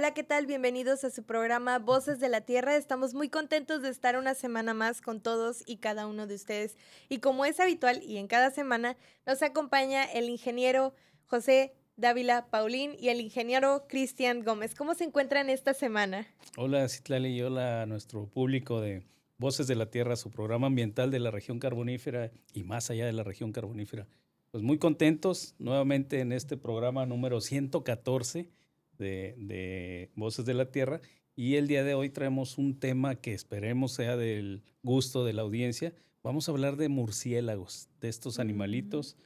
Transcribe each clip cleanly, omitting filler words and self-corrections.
Hola, ¿qué tal? Bienvenidos a su programa Voces de la Tierra. Estamos muy contentos de estar una semana más con todos y cada uno de ustedes. Y como es habitual y en cada semana, nos acompaña el ingeniero José Dávila Paulín y el ingeniero Cristian Gómez. ¿Cómo se encuentran esta semana? Hola, Citlali, y hola a nuestro público de Voces de la Tierra, su programa ambiental de la región carbonífera y más allá de la región carbonífera. Pues muy contentos nuevamente en este programa número 114 de Voces de la Tierra, y el día de hoy traemos un tema que esperemos sea del gusto de la audiencia. Vamos a hablar de murciélagos, de estos Ujú. animalitos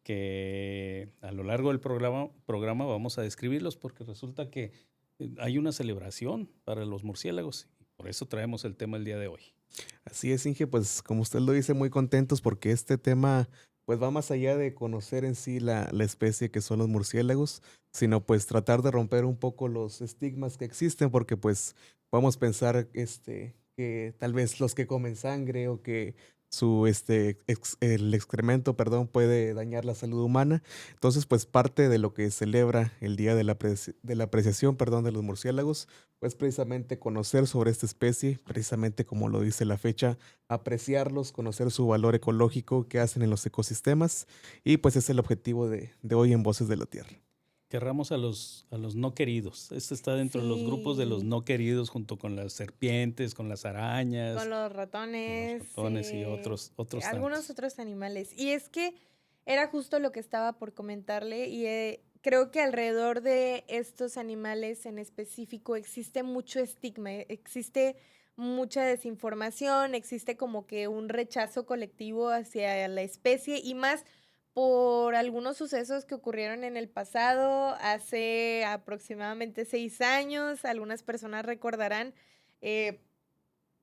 que a lo largo del programa vamos a describirlos, porque resulta que hay una celebración para los murciélagos y por eso traemos el tema el día de hoy. Así es, Inge, pues como usted lo dice, muy contentos porque este tema pues va más allá de conocer en sí la especie que son los murciélagos, sino pues tratar de romper un poco los estigmas que existen, porque pues podemos pensar que tal vez los que comen sangre o que el excremento, perdón, puede dañar la salud humana. Entonces, pues parte de lo que celebra el Día de la Apreciación, perdón, de los murciélagos pues precisamente conocer sobre esta especie, precisamente como lo dice la fecha, apreciarlos, conocer su valor ecológico que hacen en los ecosistemas, y pues es el objetivo de hoy en Voces de la Tierra. Querramos a los no queridos. Este está dentro de los grupos de los Sí, no queridos, junto con las serpientes, con las con arañas, los con los ratones, ratones y otros algunos tantos. otros animales. Y es que era justo lo que estaba por comentarle y creo que alrededor de estos animales en específico existe mucho estigma, existe mucha desinformación, existe como que un rechazo colectivo hacia la especie y más por algunos sucesos que ocurrieron en el pasado, hace aproximadamente 6 años, algunas personas recordarán. eh,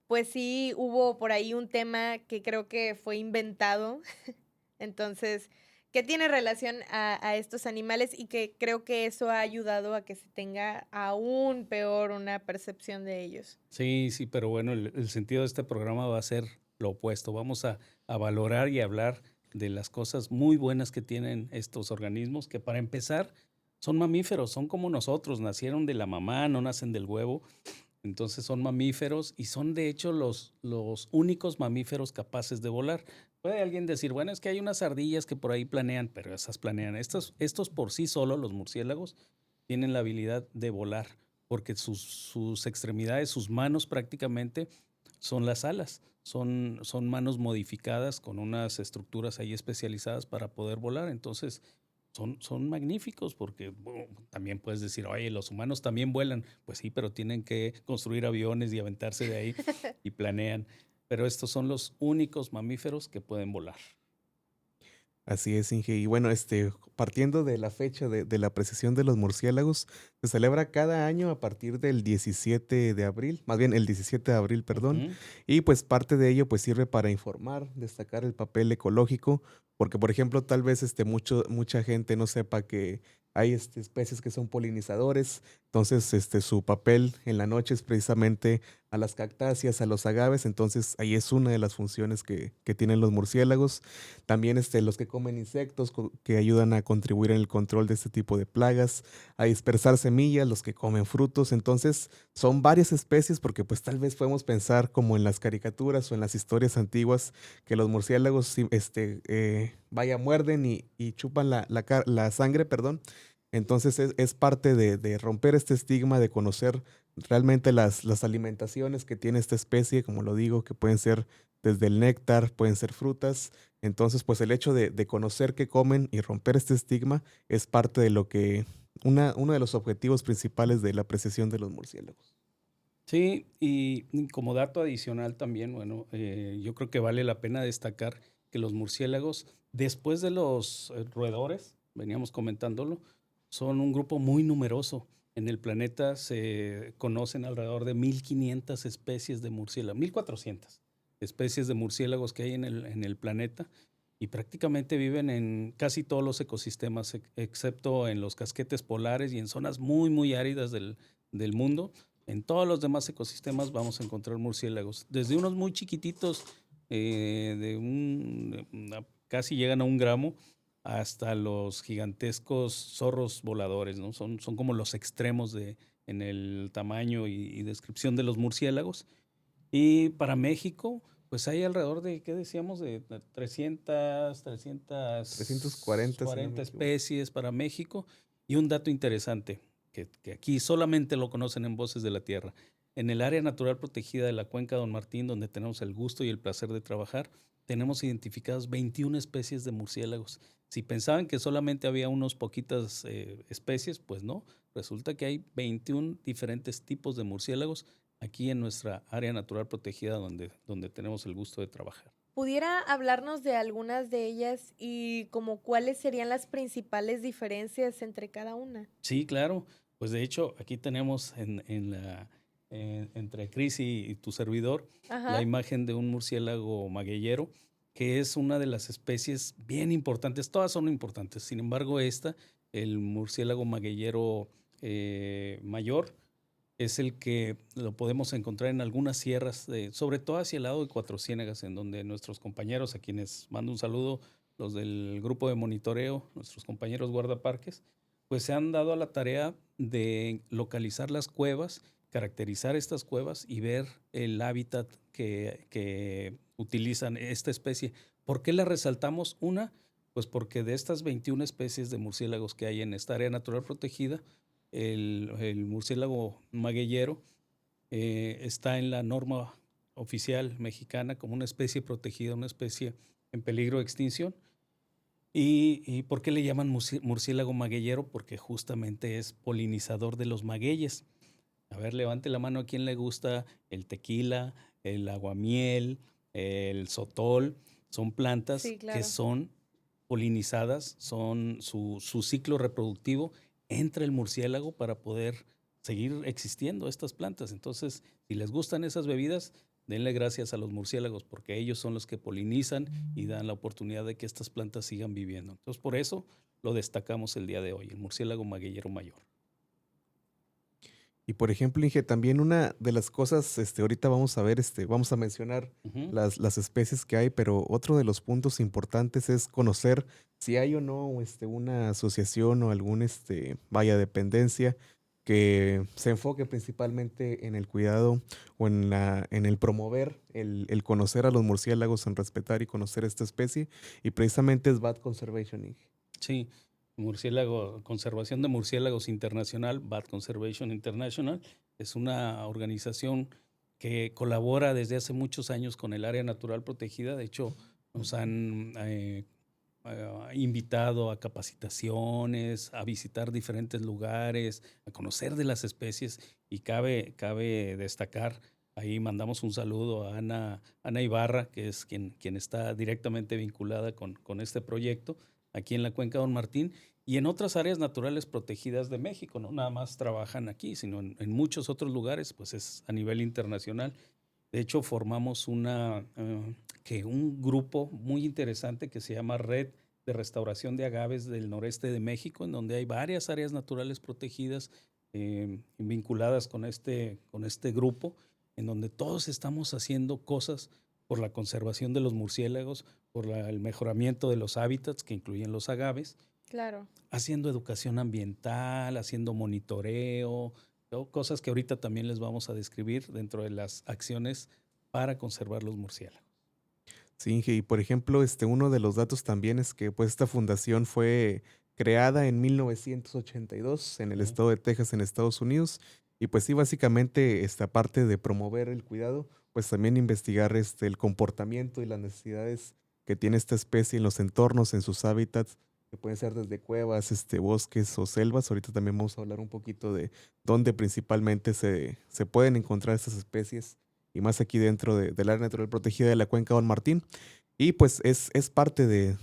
pues sí, hubo por ahí un tema que creo que fue inventado, entonces, que tiene relación a estos animales y que creo que eso ha ayudado a que se tenga aún peor una percepción de ellos. Sí, sí, pero bueno, el sentido de este programa va a ser lo opuesto. Vamos a valorar y hablar de las cosas muy buenas que tienen estos organismos, que para empezar son mamíferos, son como nosotros, nacieron de la mamá, no nacen del huevo. Entonces son mamíferos y son de hecho los únicos mamíferos capaces de volar. Puede alguien decir, bueno, es que hay unas ardillas que por ahí planean, pero esas planean. Estos por sí solos, los murciélagos, tienen la habilidad de volar, porque sus extremidades, sus manos prácticamente son las alas. Son manos modificadas con unas estructuras ahí especializadas para poder volar. Entonces, son magníficos, porque bueno, también puedes decir, oye, los humanos también vuelan. Pues sí, pero tienen que construir aviones y aventarse de ahí y planean. Pero estos son los únicos mamíferos que pueden volar. Así es, Inge. Y bueno, partiendo de la fecha de la apreciación de los murciélagos, se celebra cada año a partir del 17 de abril, más bien el 17 de abril, perdón, Ujú. y pues parte de ello pues sirve para informar, destacar el papel ecológico, porque por ejemplo tal vez mucha gente no sepa que hay especies que son polinizadores, entonces su papel en la noche es precisamente a las cactáceas, a los agaves, entonces ahí es una de las funciones que tienen los murciélagos. También los que comen insectos que ayudan a contribuir en el control de este tipo de plagas, a dispersar semillas, los que comen frutos. Entonces, son varias especies porque pues tal vez podemos pensar como en las caricaturas o en las historias antiguas que los murciélagos sí, vaya, muerden y chupan la sangre, perdón. Entonces es parte de romper este estigma, de conocer realmente las alimentaciones que tiene esta especie, como lo digo, que pueden ser desde el néctar, pueden ser frutas. Entonces, pues el hecho de conocer qué comen y romper este estigma es parte de uno de los objetivos principales de la apreciación de los murciélagos. Sí, y como dato adicional también, bueno, yo creo que vale la pena destacar que los murciélagos, después de los roedores, veníamos comentándolo, son un grupo muy numeroso. En el planeta se conocen alrededor de 1500 especies de murciélagos, 1400 especies de murciélagos que hay en el planeta, y prácticamente viven en casi todos los ecosistemas, excepto en los casquetes polares y en zonas muy, muy áridas del mundo. En todos los demás ecosistemas vamos a encontrar murciélagos, desde unos muy chiquititos, casi llegan a 1 gramo, hasta los gigantescos zorros voladores, ¿no? Son como los extremos en el tamaño y descripción de los murciélagos. Y para México, pues hay alrededor de, ¿qué decíamos? De 340, si no me 340 equivoco. especies para México. Y un dato interesante, que aquí solamente lo conocen en Voces de la Tierra. En el área natural protegida de la Cuenca Don Martín, donde tenemos el gusto y el placer de trabajar, tenemos identificadas 21 especies de murciélagos. Si pensaban que solamente había unos poquitas especies, pues no. Resulta que hay 21 diferentes tipos de murciélagos aquí en nuestra área natural protegida donde tenemos el gusto de trabajar. ¿Pudiera hablarnos de algunas de ellas y como cuáles serían las principales diferencias entre cada una? Sí, claro. Pues de hecho, aquí tenemos entre Cris y tu servidor la Ajá. imagen de un murciélago magueyero, que es una de las especies bien importantes. Todas son importantes. Sin embargo, el murciélago magueyero mayor, es el que lo podemos encontrar en algunas sierras, sobre todo hacia el lado de Cuatro Ciénegas, en donde nuestros compañeros, a quienes mando un saludo, los del grupo de monitoreo, nuestros compañeros guardaparques, pues se han dado a la tarea de localizar las cuevas, caracterizar estas cuevas y ver el hábitat que utilizan esta especie. ¿Por qué la resaltamos? Una, pues porque de estas 21 especies de murciélagos que hay en esta área natural protegida, el murciélago magueyero está en la norma oficial mexicana como una especie protegida, una especie en peligro de extinción. ¿Y por qué le llaman murciélago magueyero? Porque justamente es polinizador de los magueyes. A ver, levante la mano a quien le gusta el tequila, el aguamiel, el sotol. Son plantas Sí, que claro. son polinizadas, son su ciclo reproductivo entra el murciélago para poder seguir existiendo estas plantas. Entonces, si les gustan esas bebidas, denle gracias a los murciélagos porque ellos son los que polinizan y dan la oportunidad de que estas plantas sigan viviendo. Entonces, por eso lo destacamos el día de hoy, el murciélago magueyero mayor. Y por ejemplo, Inge, también una de las cosas, ahorita vamos a ver, vamos a mencionar Ujú. las especies que hay, pero otro de los puntos importantes es conocer si hay o no, una asociación o algún, vaya, dependencia que se enfoque principalmente en el cuidado o en el promover, el conocer a los murciélagos, en respetar y conocer esta especie, y precisamente es Bat Conservation, Inge. Sí, Conservación de Murciélagos Internacional, Bat Conservation International, es una organización que colabora desde hace muchos años con el área natural protegida. De hecho, nos han invitado a capacitaciones, a visitar diferentes lugares, a conocer de las especies y cabe destacar, ahí mandamos un saludo a Ana Ibarra, que es quien está directamente vinculada con este proyecto aquí en la Cuenca Don Martín y en otras áreas naturales protegidas de México. No nada más trabajan aquí, sino en muchos otros lugares, pues es a nivel internacional. De hecho, formamos un grupo muy interesante que se llama Red de Restauración de Agaves del Noreste de México, en donde hay varias áreas naturales protegidas vinculadas con este grupo, en donde todos estamos haciendo cosas por la conservación de los murciélagos, por el mejoramiento de los hábitats, que incluyen los agaves, Claro. haciendo educación ambiental, haciendo monitoreo, cosas que ahorita también les vamos a describir dentro de las acciones para conservar los murciélagos. Sí, Inge, y por ejemplo, uno de los datos también es que pues esta fundación fue creada en 1982 en el Ujú. estado de Texas, en Estados Unidos, y pues sí, básicamente esta parte de promover el cuidado, pues también investigar el comportamiento y las necesidades que tiene esta especie en los entornos, en sus hábitats, que pueden ser desde cuevas, bosques o selvas. Ahorita también vamos a hablar un poquito de dónde principalmente se pueden encontrar estas especies y más aquí dentro del área natural protegida de la Cuenca Don Martín. Y pues es parte de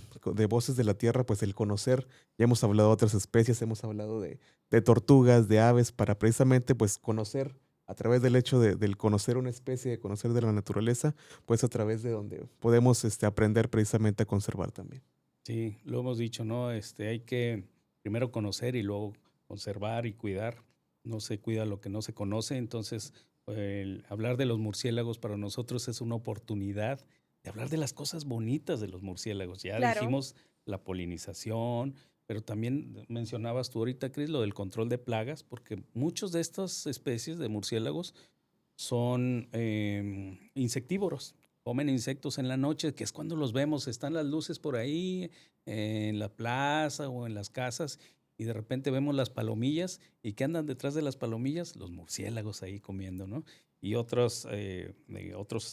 Voces de la Tierra, pues el conocer, ya hemos hablado de otras especies, hemos hablado de tortugas, de aves, para precisamente pues conocer a través del hecho del conocer una especie, de conocer de la naturaleza, pues a través de donde podemos aprender precisamente a conservar también. Sí, lo hemos dicho, ¿no? Hay que primero conocer y luego conservar y cuidar. No se cuida lo que no se conoce, entonces el hablar de los murciélagos para nosotros es una oportunidad de hablar de las cosas bonitas de los murciélagos. Ya Claro. dijimos la polinización, pero también mencionabas tú ahorita, Cris, lo del control de plagas, porque muchos de estas especies de murciélagos son insectívoros. Comen insectos en la noche, que es cuando los vemos, están las luces por ahí en la plaza o en las casas y de repente vemos las palomillas y ¿qué andan detrás de las palomillas? Los murciélagos ahí comiendo, ¿no? Y otros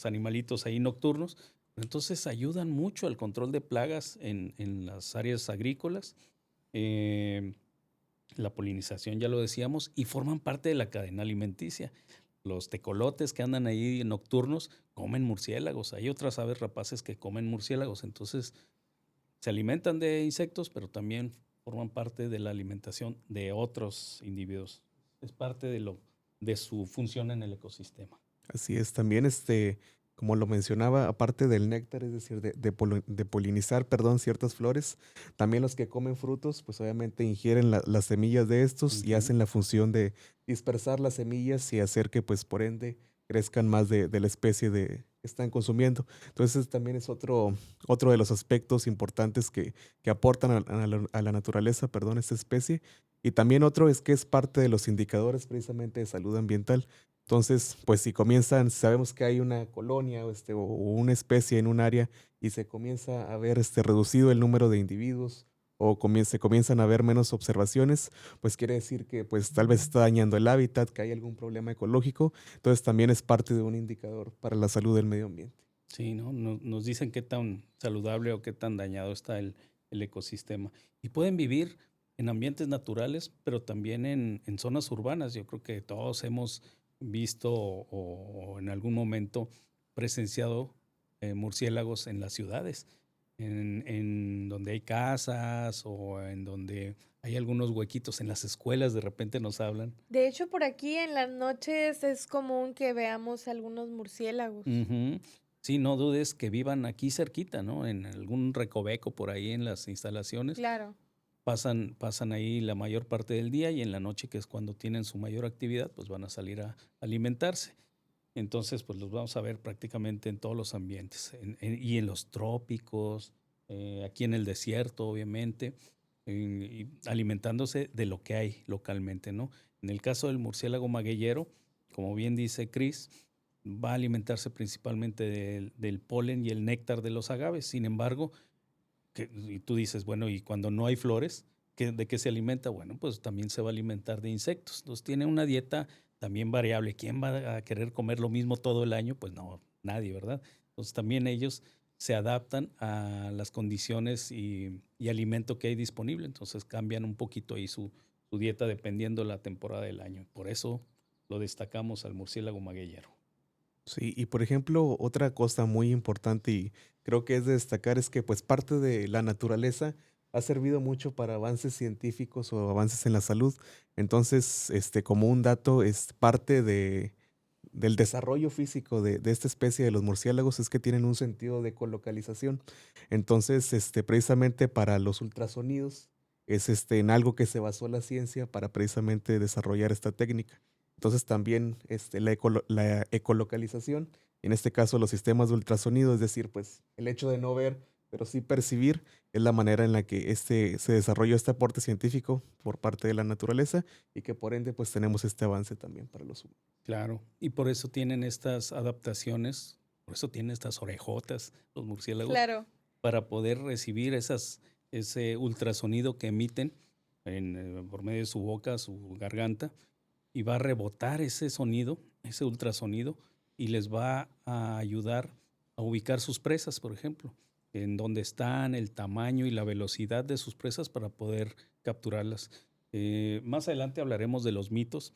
animalitos ahí nocturnos. Entonces ayudan mucho al control de plagas en las áreas agrícolas. Eh, la polinización, ya lo decíamos, y forman parte de la cadena alimenticia. Los tecolotes que andan ahí nocturnos comen murciélagos. Hay otras aves rapaces que comen murciélagos. Entonces, se alimentan de insectos, pero también forman parte de la alimentación de otros individuos. Es parte de su función en el ecosistema. Así es, también como lo mencionaba, aparte del néctar, es decir, de polinizar, perdón, ciertas flores, también los que comen frutos, pues obviamente ingieren las semillas de estos y Ujú. hacen la función de dispersar las semillas y hacer que, pues por ende, crezcan más de la especie que están consumiendo. Entonces también es otro de los aspectos importantes que aportan a la naturaleza, perdón, esta especie. Y también otro es que es parte de los indicadores precisamente de salud ambiental. Entonces, pues si sabemos que hay una colonia o una especie en un área y se comienza a ver reducido el número de individuos o se comienzan a ver menos observaciones, pues quiere decir que pues tal vez está dañando el hábitat, que hay algún problema ecológico. Entonces también es parte de un indicador para la salud del medio ambiente. Sí, ¿no? Nos dicen qué tan saludable o qué tan dañado está el ecosistema. Y pueden vivir en ambientes naturales, pero también en zonas urbanas. Yo creo que todos hemos visto o en algún momento presenciado murciélagos en las ciudades, en donde hay casas o en donde hay algunos huequitos en las escuelas, de repente nos hablan. De hecho, por aquí en las noches es común que veamos algunos murciélagos. Ujú. Sí, no dudes que vivan aquí cerquita, ¿no? En algún recoveco por ahí en las instalaciones. Claro. Pasan ahí la mayor parte del día y en la noche, que es cuando tienen su mayor actividad, pues van a salir a alimentarse. Entonces, pues los vamos a ver prácticamente en todos los ambientes, y en los trópicos, aquí en el desierto, obviamente, y alimentándose de lo que hay localmente, ¿no? En el caso del murciélago magueyero, como bien dice Chris, va a alimentarse principalmente del polen y el néctar de los agaves. Sin embargo, y tú dices, bueno, y cuando no hay flores, ¿de qué se alimenta? Bueno, pues también se va a alimentar de insectos. Entonces tiene una dieta también variable. ¿Quién va a querer comer lo mismo todo el año? Pues no, nadie, ¿verdad? Entonces también ellos se adaptan a las condiciones y alimento que hay disponible. Entonces cambian un poquito ahí su dieta dependiendo la temporada del año. Por eso lo destacamos al murciélago magueyero. Sí, y por ejemplo, otra cosa muy importante y creo que es de destacar es que pues parte de la naturaleza ha servido mucho para avances científicos o avances en la salud. Entonces, como un dato, es parte del desarrollo físico de esta especie de los murciélagos es que tienen un sentido de ecolocalización. Entonces, precisamente para los ultrasonidos es en algo que se basó la ciencia para precisamente desarrollar esta técnica. Entonces también la ecolocalización, en este caso los sistemas de ultrasonido, es decir, pues el hecho de no ver, pero sí percibir, es la manera en la que se desarrolló este aporte científico por parte de la naturaleza y que por ende pues tenemos este avance también para los humanos. Claro, y por eso tienen estas adaptaciones, por eso tienen estas orejotas, los murciélagos, Claro. para poder recibir ese ultrasonido que emiten por medio de su boca, su garganta, y va a rebotar ese sonido, ese ultrasonido, y les va a ayudar a ubicar sus presas, por ejemplo, en dónde están, el tamaño y la velocidad de sus presas para poder capturarlas. Más adelante hablaremos de los mitos.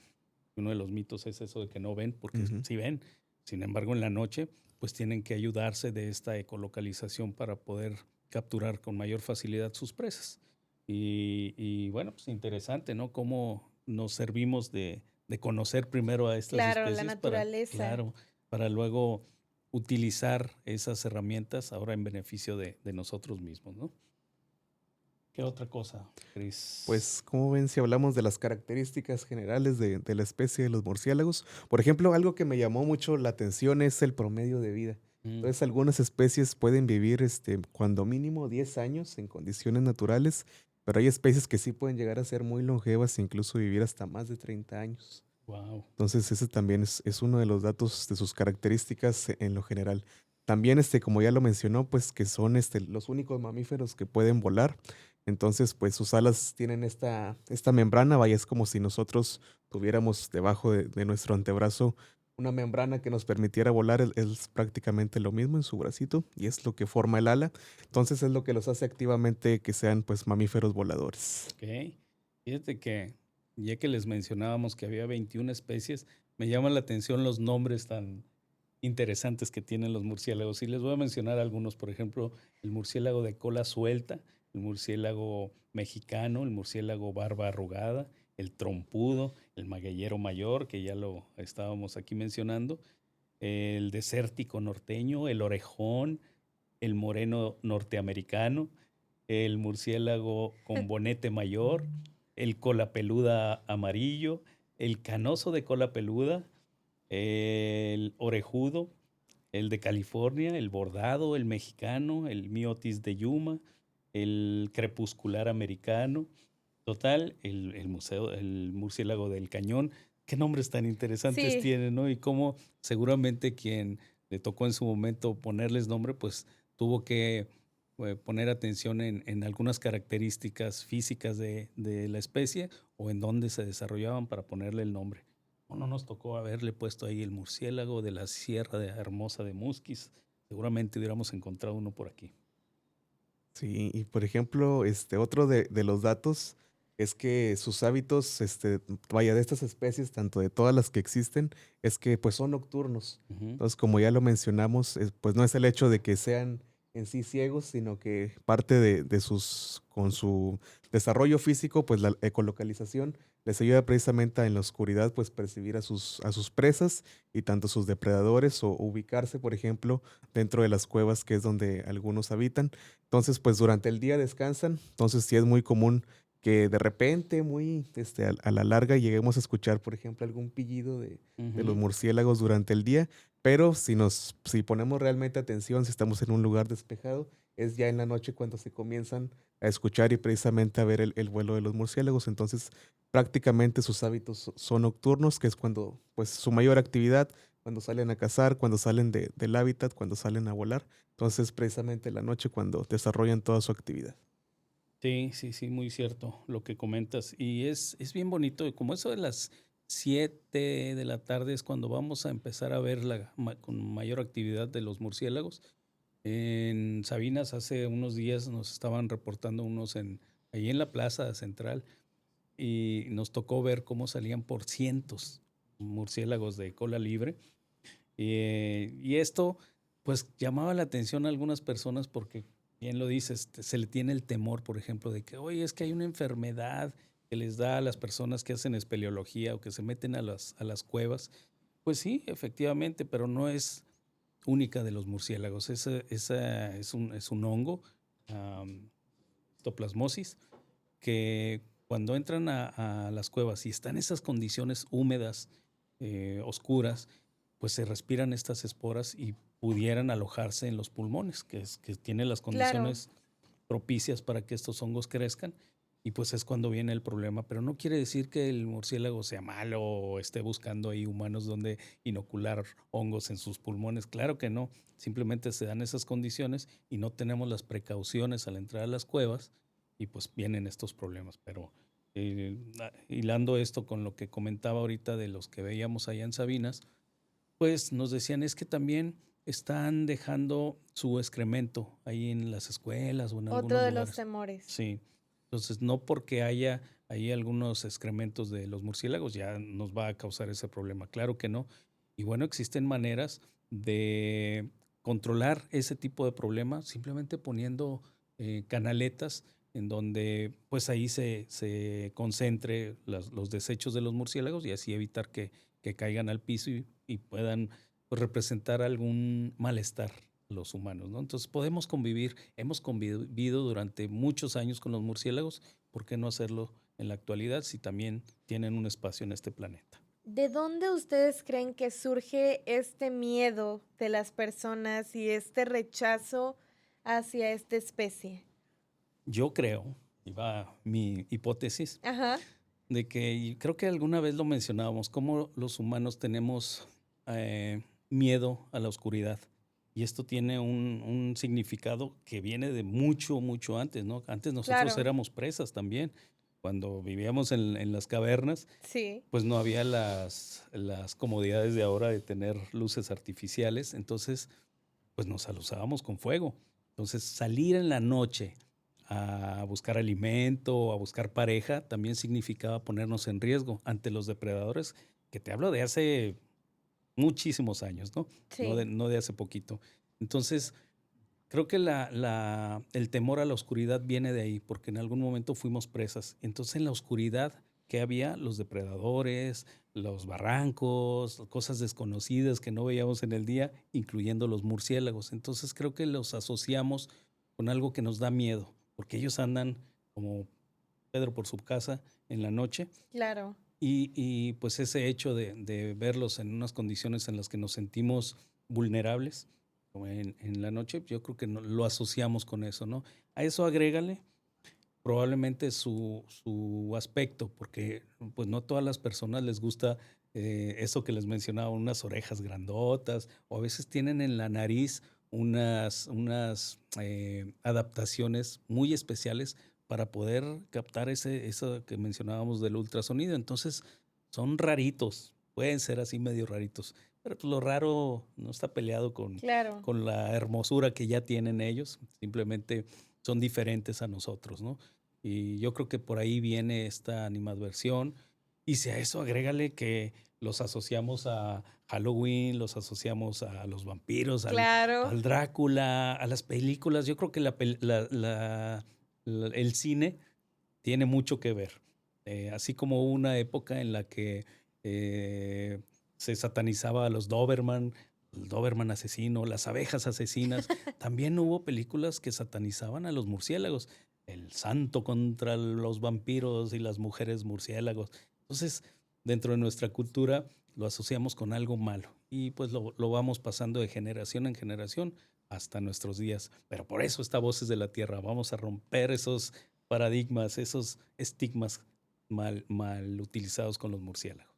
Uno de los mitos es eso de que no ven, porque Ujú. sí ven. Sin embargo, en la noche, pues tienen que ayudarse de esta ecolocalización para poder capturar con mayor facilidad sus presas. Y bueno, pues interesante, ¿no? Cómo nos servimos de conocer primero a estas Claro, la especies naturaleza. claro, para luego utilizar esas herramientas ahora en beneficio de nosotros mismos, ¿no? ¿Qué otra cosa, Cris? Pues, ¿cómo ven si hablamos de las características generales de la especie de los murciélagos? Por ejemplo, algo que me llamó mucho la atención es el promedio de vida. Entonces, algunas especies pueden vivir cuando mínimo 10 años en condiciones naturales pero hay especies que sí pueden llegar a ser muy longevas e incluso vivir hasta más de 30 años. Wow. Entonces, ese también es uno de los datos de sus características en lo general. También, como ya lo mencionó, pues que son los únicos mamíferos que pueden volar. Entonces, pues sus alas tienen esta membrana, vaya, es como si nosotros tuviéramos debajo de nuestro antebrazo una membrana que nos permitiera volar, es prácticamente lo mismo en su bracito y es lo que forma el ala. Entonces, es lo que los hace activamente que sean, pues, mamíferos voladores. Ok. Fíjate que ya que les mencionábamos que había 21 especies, me llaman la atención los nombres tan interesantes que tienen los murciélagos. Y les voy a mencionar algunos, por ejemplo, el murciélago de cola suelta, el murciélago mexicano, el murciélago barba arrugada, el trompudo, el magueyero mayor, que ya lo estábamos aquí mencionando, el desértico norteño, el orejón, el moreno norteamericano, el murciélago con bonete mayor, el cola peluda amarillo, el canoso de cola peluda, el orejudo, el de California, el bordado, el mexicano, el miotis de Yuma, el crepuscular americano. Total, el murciélago del cañón. Qué nombres tan interesantes Sí, tienen, ¿no? Y cómo seguramente quien le tocó en su momento ponerles nombre, pues tuvo que poner atención en algunas características físicas de la especie o en dónde se desarrollaban para ponerle el nombre. No nos tocó haberle puesto ahí el murciélago de la Sierra de Hermosa de Musquis. Seguramente hubiéramos encontrado uno por aquí. Sí, y por ejemplo, otro de los datos es que sus hábitos, vaya, de estas especies, tanto de todas las que existen, es que pues son nocturnos. Ujú, Entonces, como ya lo mencionamos, pues no es el hecho de que sean en sí ciegos, sino que parte con su desarrollo físico, pues la ecolocalización les ayuda precisamente en la oscuridad, pues percibir a sus presas y tanto sus depredadores o ubicarse, por ejemplo, dentro de las cuevas, que es donde algunos habitan. Entonces, pues durante el día descansan. Entonces, sí es muy común que de repente, a la larga, lleguemos a escuchar, por ejemplo, algún pillido de los ujú. murciélagos durante el día. Pero si ponemos realmente atención, si estamos en un lugar despejado, es ya en la noche cuando se comienzan a escuchar y precisamente a ver el vuelo de los murciélagos. Entonces, prácticamente sus hábitos son nocturnos, que es cuando, pues, su mayor actividad, cuando salen a cazar, cuando salen del hábitat, cuando salen a volar. Entonces, precisamente la noche cuando desarrollan toda su actividad. Sí, sí, sí, muy cierto lo que comentas. Y es bien bonito, como eso de las 7 de la tarde es cuando vamos a empezar a ver con mayor actividad de los murciélagos. En Sabinas hace unos días nos estaban reportando ahí en la plaza central y nos tocó ver cómo salían por cientos murciélagos de cola libre. Y esto, pues, llamaba la atención a algunas personas porque, bien lo dices, se le tiene el temor, por ejemplo, de que, oye, es que hay una enfermedad que les da a las personas que hacen espeleología o que se meten a las cuevas. Pues sí, efectivamente, pero no es única de los murciélagos. Esa es un hongo, um, histoplasmosis, que cuando entran a las cuevas y están en esas condiciones húmedas, oscuras, pues se respiran estas esporas y pudieran alojarse en los pulmones, que tienen las claro. condiciones propicias para que estos hongos crezcan. Y pues es cuando viene el problema. Pero no quiere decir que el murciélago sea malo o esté buscando ahí humanos donde inocular hongos en sus pulmones. Claro que no. Simplemente se dan esas condiciones y no tenemos las precauciones al entrar a las cuevas y pues vienen estos problemas. Pero hilando esto con lo que comentaba ahorita de los que veíamos allá en Sabinas, pues nos decían es que también están dejando su excremento ahí en las escuelas o en Otro algunos de los lugares. temores. Sí. Entonces, no porque haya ahí algunos excrementos de los murciélagos ya nos va a causar ese problema. Claro que no. Y bueno, existen maneras de controlar ese tipo de problemas simplemente poniendo canaletas en donde pues ahí se concentre los desechos de los murciélagos y así evitar que caigan al piso y puedan pues, representar algún malestar a los humanos, ¿no? Entonces podemos convivir, hemos convivido durante muchos años con los murciélagos, ¿por qué no hacerlo en la actualidad si también tienen un espacio en este planeta? ¿De dónde ustedes creen que surge este miedo de las personas y este rechazo hacia esta especie? Yo creo, y va mi hipótesis, Ajá, de que, y creo que alguna vez lo mencionábamos, cómo los humanos tenemos miedo a la oscuridad. Y esto tiene un significado que viene de mucho, mucho antes, ¿no? Antes nosotros claro, éramos presas también. Cuando vivíamos en las cavernas, sí, pues no había las comodidades de ahora de tener luces artificiales. Entonces, pues nos alusábamos con fuego. Entonces, salir en la noche a buscar alimento, a buscar pareja, también significaba ponernos en riesgo ante los depredadores, que te hablo de hace muchísimos años, ¿no? sí, No de hace poquito. Entonces, creo que el temor a la oscuridad viene de ahí, porque en algún momento fuimos presas. Entonces, en la oscuridad, ¿qué había? Los depredadores, los barrancos, cosas desconocidas que no veíamos en el día, incluyendo los murciélagos. Entonces, creo que los asociamos con algo que nos da miedo, porque ellos andan como Pedro por su casa en la noche claro. y pues ese hecho de verlos en unas condiciones en las que nos sentimos vulnerables como en la noche, yo creo que lo asociamos con eso, ¿no? A eso agrégale probablemente su aspecto, porque pues no todas las personas les gusta eso que les mencionaba, unas orejas grandotas, o a veces tienen en la nariz unas adaptaciones muy especiales para poder captar eso que mencionábamos del ultrasonido. Entonces, son raritos, pueden ser así medio raritos, pero pues lo raro no está peleado Claro, con la hermosura que ya tienen ellos, simplemente son diferentes a nosotros, ¿no? Y yo creo que por ahí viene esta animadversión. Y si a eso agrégale que los asociamos a Halloween, los asociamos a los vampiros, claro. al Drácula, a las películas. Yo creo que el cine tiene mucho que ver. Así como hubo una época en la que se satanizaba a los Doberman, el Doberman asesino, las abejas asesinas, también hubo películas que satanizaban a los murciélagos, el santo contra los vampiros y las mujeres murciélagos. Entonces, dentro de nuestra cultura lo asociamos con algo malo y pues lo vamos pasando de generación en generación hasta nuestros días. Pero por eso está Voces de la Tierra. Vamos a romper esos paradigmas, esos estigmas mal utilizados con los murciélagos.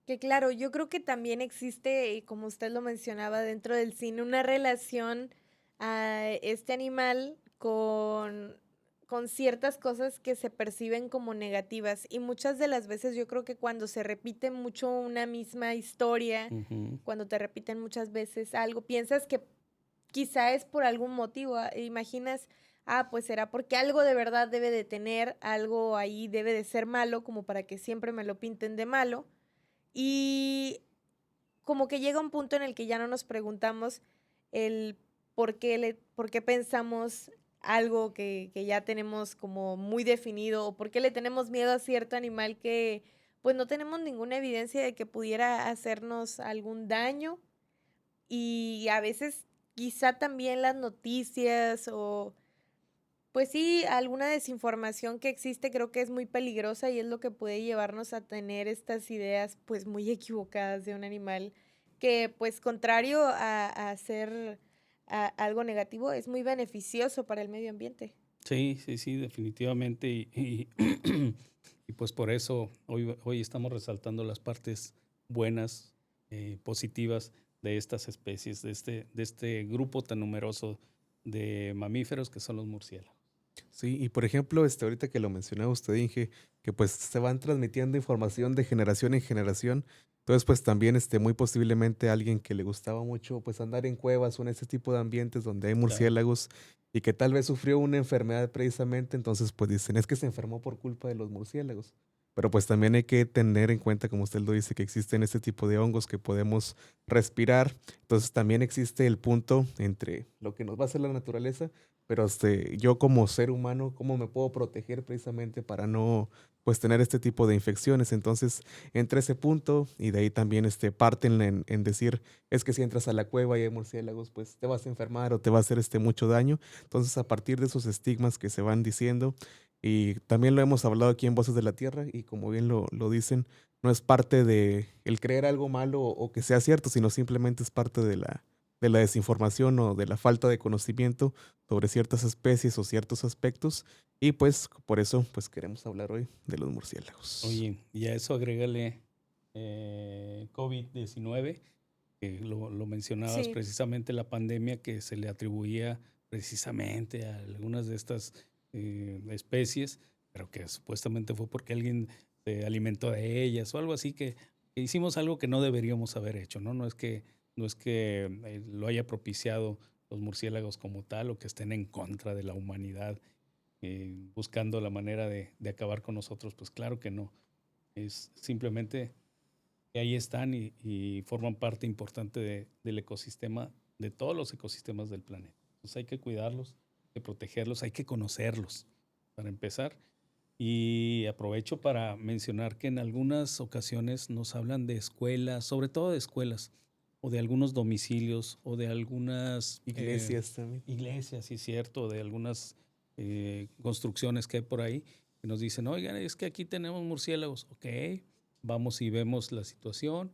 Que claro, yo creo que también existe, y como usted lo mencionaba, dentro del cine, una relación a este animal con ciertas cosas que se perciben como negativas. Y muchas de las veces yo creo que cuando se repite mucho una misma historia, Ujú. cuando te repiten muchas veces algo, piensas que quizá es por algún motivo. Imaginas, pues será porque algo de verdad debe de tener, algo ahí debe de ser malo, como para que siempre me lo pinten de malo. Y como que llega un punto en el que ya no nos preguntamos el por qué pensamos algo que ya tenemos como muy definido, o por qué le tenemos miedo a cierto animal que pues no tenemos ninguna evidencia de que pudiera hacernos algún daño. Y a veces quizá también las noticias o pues sí, alguna desinformación que existe creo que es muy peligrosa y es lo que puede llevarnos a tener estas ideas pues muy equivocadas de un animal que pues contrario a hacer algo negativo es muy beneficioso para el medio ambiente. Sí, sí, sí, definitivamente. Y pues por eso hoy estamos resaltando las partes buenas, positivas de estas especies, de este grupo tan numeroso de mamíferos que son los murciélagos. Sí, y por ejemplo, ahorita que lo mencionaba usted, Inge, que pues se van transmitiendo información de generación en generación. Entonces, pues también muy posiblemente alguien que le gustaba mucho pues andar en cuevas o en ese tipo de ambientes donde hay Claro. murciélagos y que tal vez sufrió una enfermedad precisamente, entonces pues dicen, es que se enfermó por culpa de los murciélagos. Pero pues también hay que tener en cuenta, como usted lo dice, que existen este tipo de hongos que podemos respirar. Entonces también existe el punto entre lo que nos va a hacer la naturaleza, pero yo como ser humano, ¿cómo me puedo proteger precisamente para no pues tener este tipo de infecciones? Entonces, entre ese punto y de ahí también parten en decir, es que si entras a la cueva y hay murciélagos, pues te vas a enfermar o te va a hacer mucho daño. Entonces, a partir de esos estigmas que se van diciendo, y también lo hemos hablado aquí en Voces de la Tierra, y como bien lo dicen, no es parte de el creer algo malo o que sea cierto, sino simplemente es parte de la desinformación o de la falta de conocimiento sobre ciertas especies o ciertos aspectos. Y pues por eso pues queremos hablar hoy de los murciélagos. Oye, y a eso agrégale COVID-19, que lo mencionabas Sí, precisamente, la pandemia que se le atribuía precisamente a algunas de estas especies, pero que supuestamente fue porque alguien se alimentó de ellas o algo así, que hicimos algo que no deberíamos haber hecho, ¿no? No es que lo haya propiciado los murciélagos como tal o que estén en contra de la humanidad buscando la manera de acabar con nosotros, pues claro que no. Es simplemente que ahí están y forman parte importante del ecosistema, de todos los ecosistemas del planeta. Entonces hay que cuidarlos, hay que protegerlos, hay que conocerlos, para empezar. Y aprovecho para mencionar que en algunas ocasiones nos hablan de escuelas, sobre todo de escuelas, o de algunos domicilios, o de algunas Iglesias también. iglesias, sí es cierto, de algunas construcciones que hay por ahí, que nos dicen, oigan, es que aquí tenemos murciélagos. Ok, vamos y vemos la situación.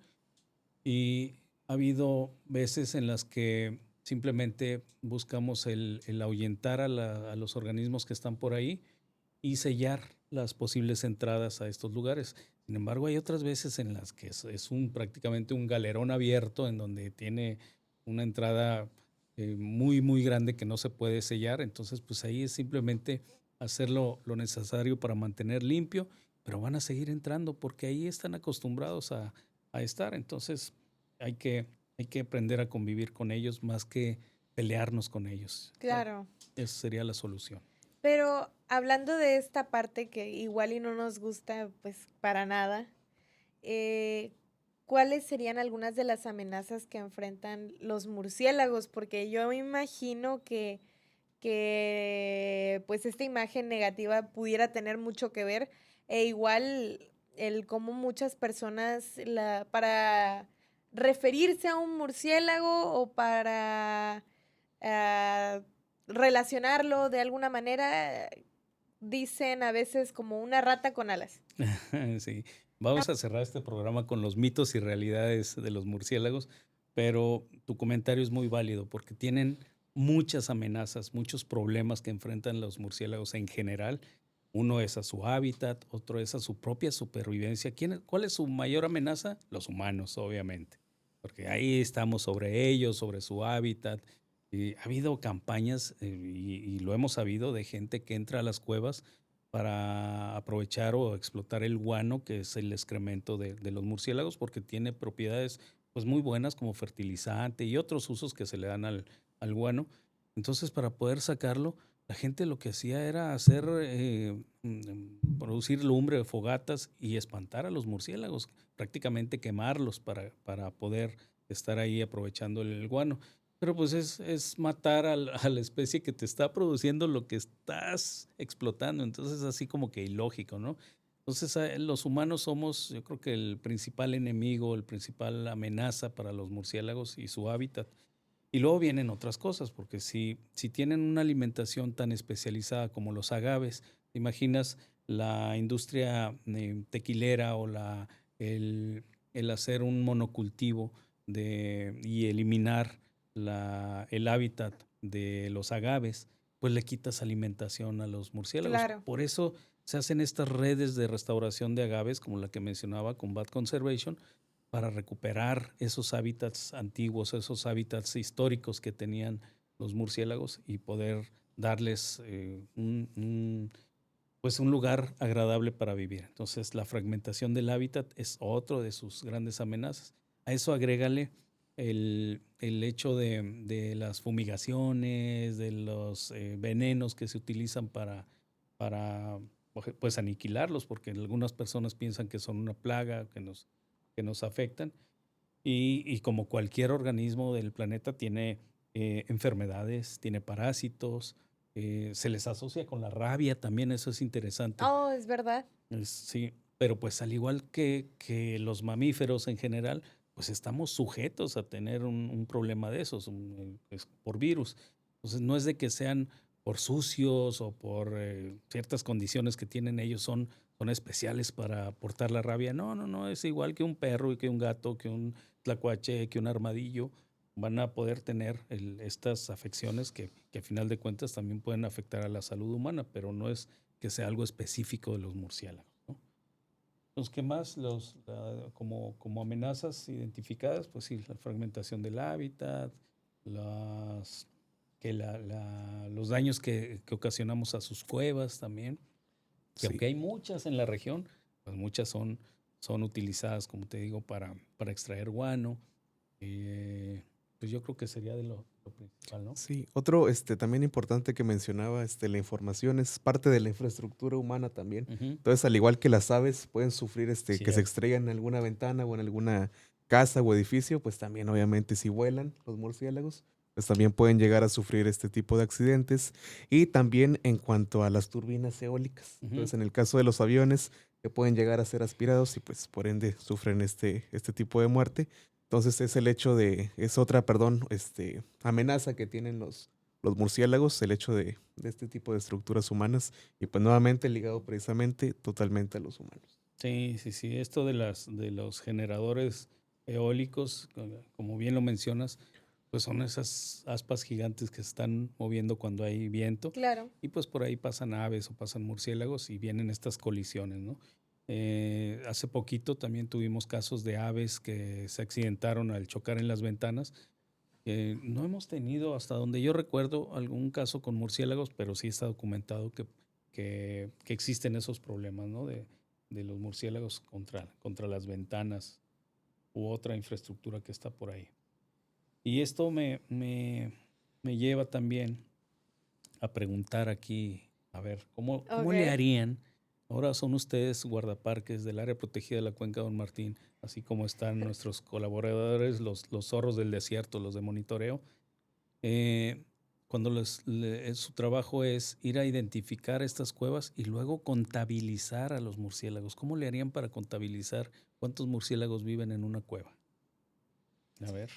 Y ha habido veces en las que simplemente buscamos el ahuyentar a los organismos que están por ahí y sellar las posibles entradas a estos lugares. Sin embargo, hay otras veces en las que es prácticamente un galerón abierto en donde tiene una entrada muy, muy grande que no se puede sellar. Entonces, pues ahí es simplemente hacer lo necesario para mantener limpio, pero van a seguir entrando porque ahí están acostumbrados a estar. Entonces, hay que, hay que aprender a convivir con ellos más que pelearnos con ellos. claro. Esa sería la solución. Pero hablando de esta parte que igual y no nos gusta, pues para nada, eh, ¿cuáles serían algunas de las amenazas que enfrentan los murciélagos? Porque yo me imagino que pues esta imagen negativa pudiera tener mucho que ver, e igual el cómo muchas personas para referirse a un murciélago o para ah, relacionarlo de alguna manera, dicen a veces como una rata con alas. Sí, vamos a cerrar este programa con los mitos y realidades de los murciélagos, pero tu comentario es muy válido porque tienen muchas amenazas, muchos problemas que enfrentan los murciélagos en general. Uno es a su hábitat, otro es a su propia supervivencia. ¿Cuál es su mayor amenaza? Los humanos, obviamente, porque ahí estamos sobre ellos, sobre su hábitat. Y ha habido campañas, y lo hemos sabido, de gente que entra a las cuevas para aprovechar o explotar el guano, que es el excremento de los murciélagos, porque tiene propiedades pues muy buenas como fertilizante y otros usos que se le dan al guano. Entonces, para poder sacarlo, la gente lo que hacía era producir lumbre, fogatas y espantar a los murciélagos, prácticamente quemarlos para poder estar ahí aprovechando el guano. Pero pues es matar a la especie que te está produciendo lo que estás explotando. Entonces, así como que ilógico, ¿no? Entonces, los humanos somos, yo creo que el principal enemigo, el principal amenaza para los murciélagos y su hábitat. Y luego vienen otras cosas, porque si tienen una alimentación tan especializada como los agaves, ¿te imaginas la industria tequilera o el hacer un monocultivo y eliminar el hábitat de los agaves? Pues le quitas alimentación a los murciélagos. Claro. Por eso se hacen estas redes de restauración de agaves, como la que mencionaba con Bat Conservation, para recuperar esos hábitats antiguos, esos hábitats históricos que tenían los murciélagos y poder darles pues un lugar agradable para vivir. Entonces, la fragmentación del hábitat es otro de sus grandes amenazas. A eso agrégale el hecho de las fumigaciones, de los venenos que se utilizan para pues aniquilarlos, porque algunas personas piensan que son una plaga, que nos afectan. Y como cualquier organismo del planeta tiene enfermedades, tiene parásitos, se les asocia con la rabia también, eso es interesante. Oh, es verdad. Sí, pero pues al igual que los mamíferos en general, pues estamos sujetos a tener un problema de esos, pues, por virus. Entonces no es de que sean por sucios o por ciertas condiciones que tienen ellos, son especiales para portar la rabia. No, no, no, es igual que un perro y que un gato, que un tlacuache, que un armadillo. van a poder tener estas afecciones que a final de cuentas también pueden afectar a la salud humana, pero no es que sea algo específico de los murciélagos, ¿no? Los que más, como amenazas identificadas, pues sí, la fragmentación del hábitat, las, los daños que ocasionamos a sus cuevas también, que Sí. aunque hay muchas en la región, pues muchas son utilizadas, como te digo, para extraer guano. Pues yo creo que sería de lo principal, ¿no? Sí, otro también importante que mencionaba, la información es parte de la infraestructura humana también. Ujú. Entonces, al igual que las aves pueden sufrir que se Cierto. estrellan en alguna ventana o en alguna casa o edificio, pues también obviamente si vuelan los murciélagos, pues también pueden llegar a sufrir este tipo de accidentes. Y también en cuanto a las turbinas eólicas. Ujú. Entonces, en el caso de los aviones, que pueden llegar a ser aspirados y pues por ende sufren este tipo de muerte. Entonces es otra, perdón, amenaza que tienen los murciélagos, el hecho de este tipo de estructuras humanas y pues nuevamente ligado precisamente totalmente a los humanos. Sí, sí, sí. Esto de los generadores eólicos, como bien lo mencionas, pues son esas aspas gigantes que se están moviendo cuando hay viento. Claro. Y pues por ahí pasan aves o pasan murciélagos y vienen estas colisiones, ¿no? Hace poquito también tuvimos casos de aves que se accidentaron al chocar en las ventanas. No hemos tenido, hasta donde yo recuerdo, algún caso con murciélagos, pero sí está documentado que existen esos problemas, ¿no? De los murciélagos contra las ventanas u otra infraestructura que está por ahí. Y esto me lleva también a preguntar aquí, a ver, ¿cómo le Ok. harían? Ahora son ustedes guardaparques del área protegida de la Cuenca Don Martín, así como están nuestros colaboradores, los zorros del desierto, los de monitoreo. Eh, cuando su trabajo es ir a identificar estas cuevas y luego contabilizar a los murciélagos. ¿Cómo le harían para contabilizar cuántos murciélagos viven en una cueva? A ver.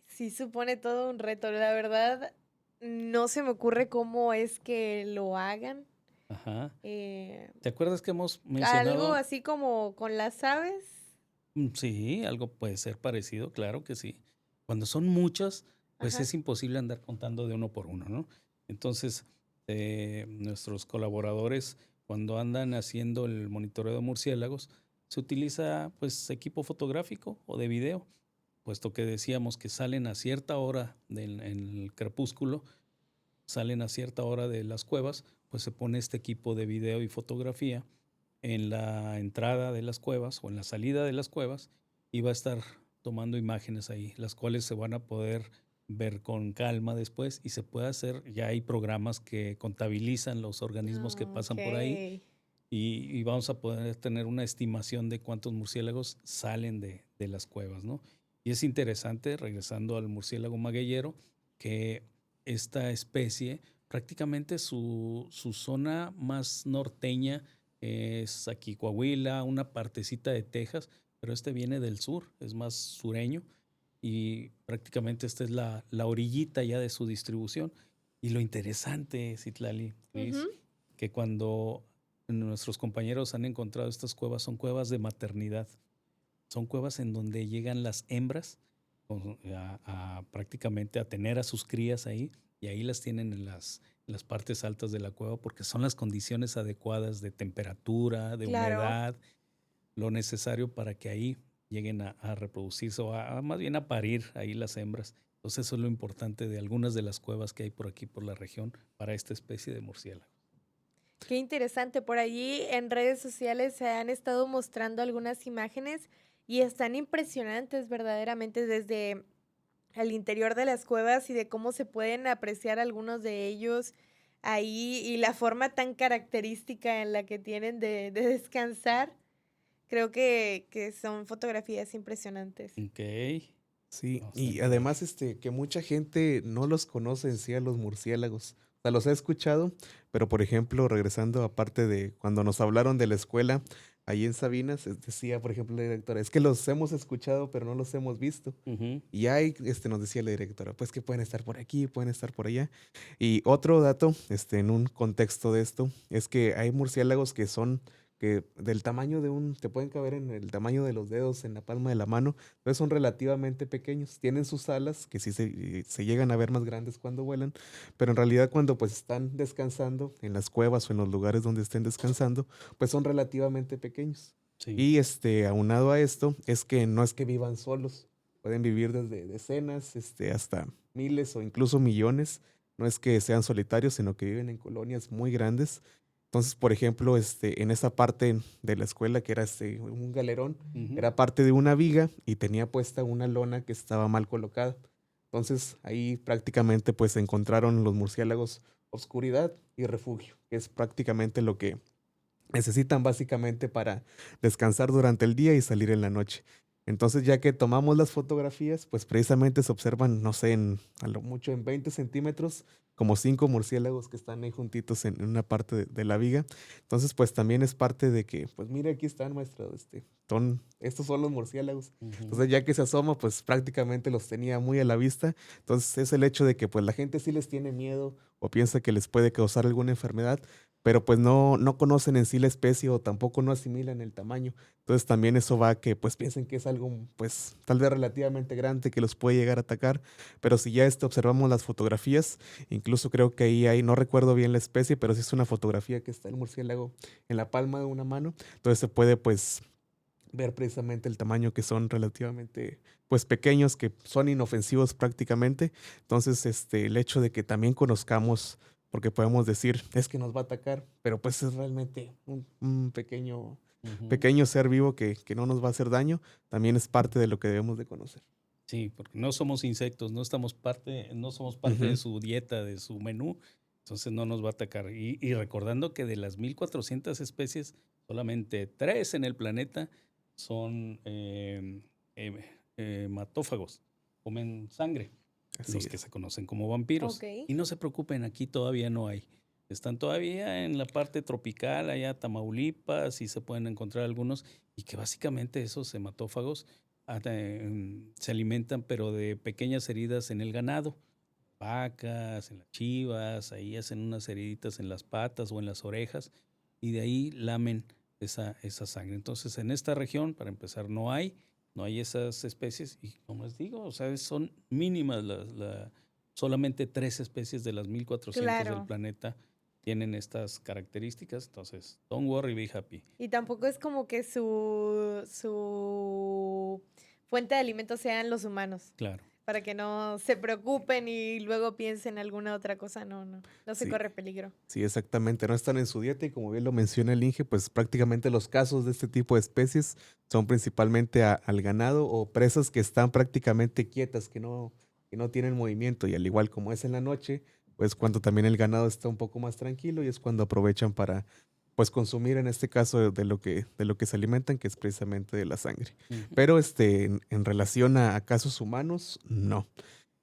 Sí supone todo un reto. La verdad, no se me ocurre cómo es que lo hagan. Ajá. Eh, ¿Te acuerdas que hemos algo mencionado? así como con las aves. Sí, algo puede ser parecido, claro que sí. Cuando son muchas, pues Ajá. es imposible andar contando de uno por uno, ¿no? Entonces, nuestros colaboradores, cuando andan haciendo el monitoreo de murciélagos, se utiliza pues equipo fotográfico o de video, puesto que decíamos que salen a cierta hora en el crepúsculo, salen a cierta hora de las cuevas, pues se pone este equipo de video y fotografía en la entrada de las cuevas o en la salida de las cuevas y va a estar tomando imágenes ahí, las cuales se van a poder ver con calma después y se puede hacer, ya hay programas que contabilizan los organismos que pasan por ahí Ok. y vamos a poder tener una estimación de cuántos murciélagos salen de las cuevas, ¿no? Y es interesante, regresando al murciélago magueyero, que esta especie, prácticamente su zona más norteña es aquí Coahuila, una partecita de Texas, pero este viene del sur, es más sureño y prácticamente esta es la orillita ya de su distribución. Y lo interesante, Citlali, Cris, Ujú. que cuando nuestros compañeros han encontrado estas cuevas, son cuevas de maternidad. Son cuevas en donde llegan las hembras prácticamente a tener a sus crías ahí y ahí las tienen en las partes altas de la cueva porque son las condiciones adecuadas de temperatura, de Claro. humedad, lo necesario para que ahí lleguen a reproducirse o más bien a parir ahí las hembras. Entonces eso es lo importante de algunas de las cuevas que hay por aquí, por la región, para esta especie de murciélago. Qué interesante. Por allí en redes sociales se han estado mostrando algunas imágenes y están impresionantes verdaderamente desde al interior de las cuevas y de cómo se pueden apreciar algunos de ellos ahí y la forma tan característica en la que tienen de descansar. Creo que son fotografías impresionantes. Ok, Sí, vamos a y tener que ver. además que mucha gente no los conoce en sí a los murciélagos. O sea, los he escuchado, pero por ejemplo, regresando aparte de cuando nos hablaron de la escuela, ahí en Sabinas, decía, por ejemplo, la directora, es que los hemos escuchado, pero no los hemos visto. Ujú. Y ahí nos decía la directora, pues que pueden estar por aquí, pueden estar por allá. Y otro dato, en un contexto de esto, es que hay murciélagos que son que del tamaño te pueden caber en el tamaño de los dedos en la palma de la mano, entonces son relativamente pequeños, tienen sus alas que sí se llegan a ver más grandes cuando vuelan, pero en realidad cuando pues están descansando en las cuevas o en los lugares donde estén descansando, pues son relativamente pequeños. Sí. Y aunado a esto, es que no es que vivan solos, pueden vivir desde decenas, hasta miles o incluso millones. No es que sean solitarios, sino que viven en colonias muy grandes. Entonces, por ejemplo, en esa parte de la escuela que era un galerón, Ujú. era parte de una viga y tenía puesta una lona que estaba mal colocada. Entonces, ahí prácticamente pues encontraron los murciélagos oscuridad y refugio, que es prácticamente lo que necesitan básicamente para descansar durante el día y salir en la noche. Entonces, ya que tomamos las fotografías, pues precisamente se observan, no sé, a lo mucho en 20 centímetros, como 5 murciélagos que están ahí juntitos en una parte de la viga. Entonces, pues también es parte de que, pues mire, aquí están, maestro, estos son los murciélagos. Ujú. Entonces, ya que se asoma, pues prácticamente los tenía muy a la vista. Entonces, es el hecho de que pues la gente sí les tiene miedo o piensa que les puede causar alguna enfermedad, pero pues no conocen en sí la especie o tampoco no asimilan el tamaño. Entonces también eso va a que pues piensen que es algo pues tal vez relativamente grande que los puede llegar a atacar, pero si ya observamos las fotografías, incluso creo que ahí hay, no recuerdo bien la especie, pero sí es una fotografía que está el murciélago en la palma de una mano, entonces se puede pues ver precisamente el tamaño que son relativamente pues pequeños, que son inofensivos prácticamente. Entonces, el hecho de que también conozcamos, porque podemos decir, es que nos va a atacar, pero pues es realmente un pequeño, Ujú. pequeño ser vivo que no nos va a hacer daño, también es parte de lo que debemos de conocer. Sí, porque no somos insectos, no somos parte de Ujú. su dieta, de su menú, entonces no nos va a atacar. Y recordando que de las 1,400 especies, solamente 3 en el planeta son hematófagos, comen sangre, Así los que es. se conocen como vampiros. Ok. Y no se preocupen, aquí todavía no hay. Están todavía en la parte tropical, allá Tamaulipas, y se pueden encontrar algunos, y que básicamente esos hematófagos se alimentan, pero de pequeñas heridas en el ganado, vacas, en las chivas, ahí hacen unas heriditas en las patas o en las orejas, y de ahí lamen esa sangre. Entonces, en esta región, para empezar, no hay esas especies, y como les digo, o sea, son mínimas solamente 3 especies de las 1,400 del Claro. planeta tienen estas características. Entonces, don't worry, be happy. Y tampoco es como que su fuente de alimento sean los humanos, Claro. para que no se preocupen y luego piensen alguna otra cosa. No se Sí. corre peligro. Sí, exactamente, no están en su dieta y como bien lo menciona el Inge, pues prácticamente los casos de este tipo de especies son principalmente al ganado o presas que están prácticamente quietas, que no tienen movimiento y al igual como es en la noche, pues cuando también el ganado está un poco más tranquilo y es cuando aprovechan para pues consumir en este caso de lo que se alimentan, que es precisamente de la sangre. Ujú. Pero en relación a casos humanos, no.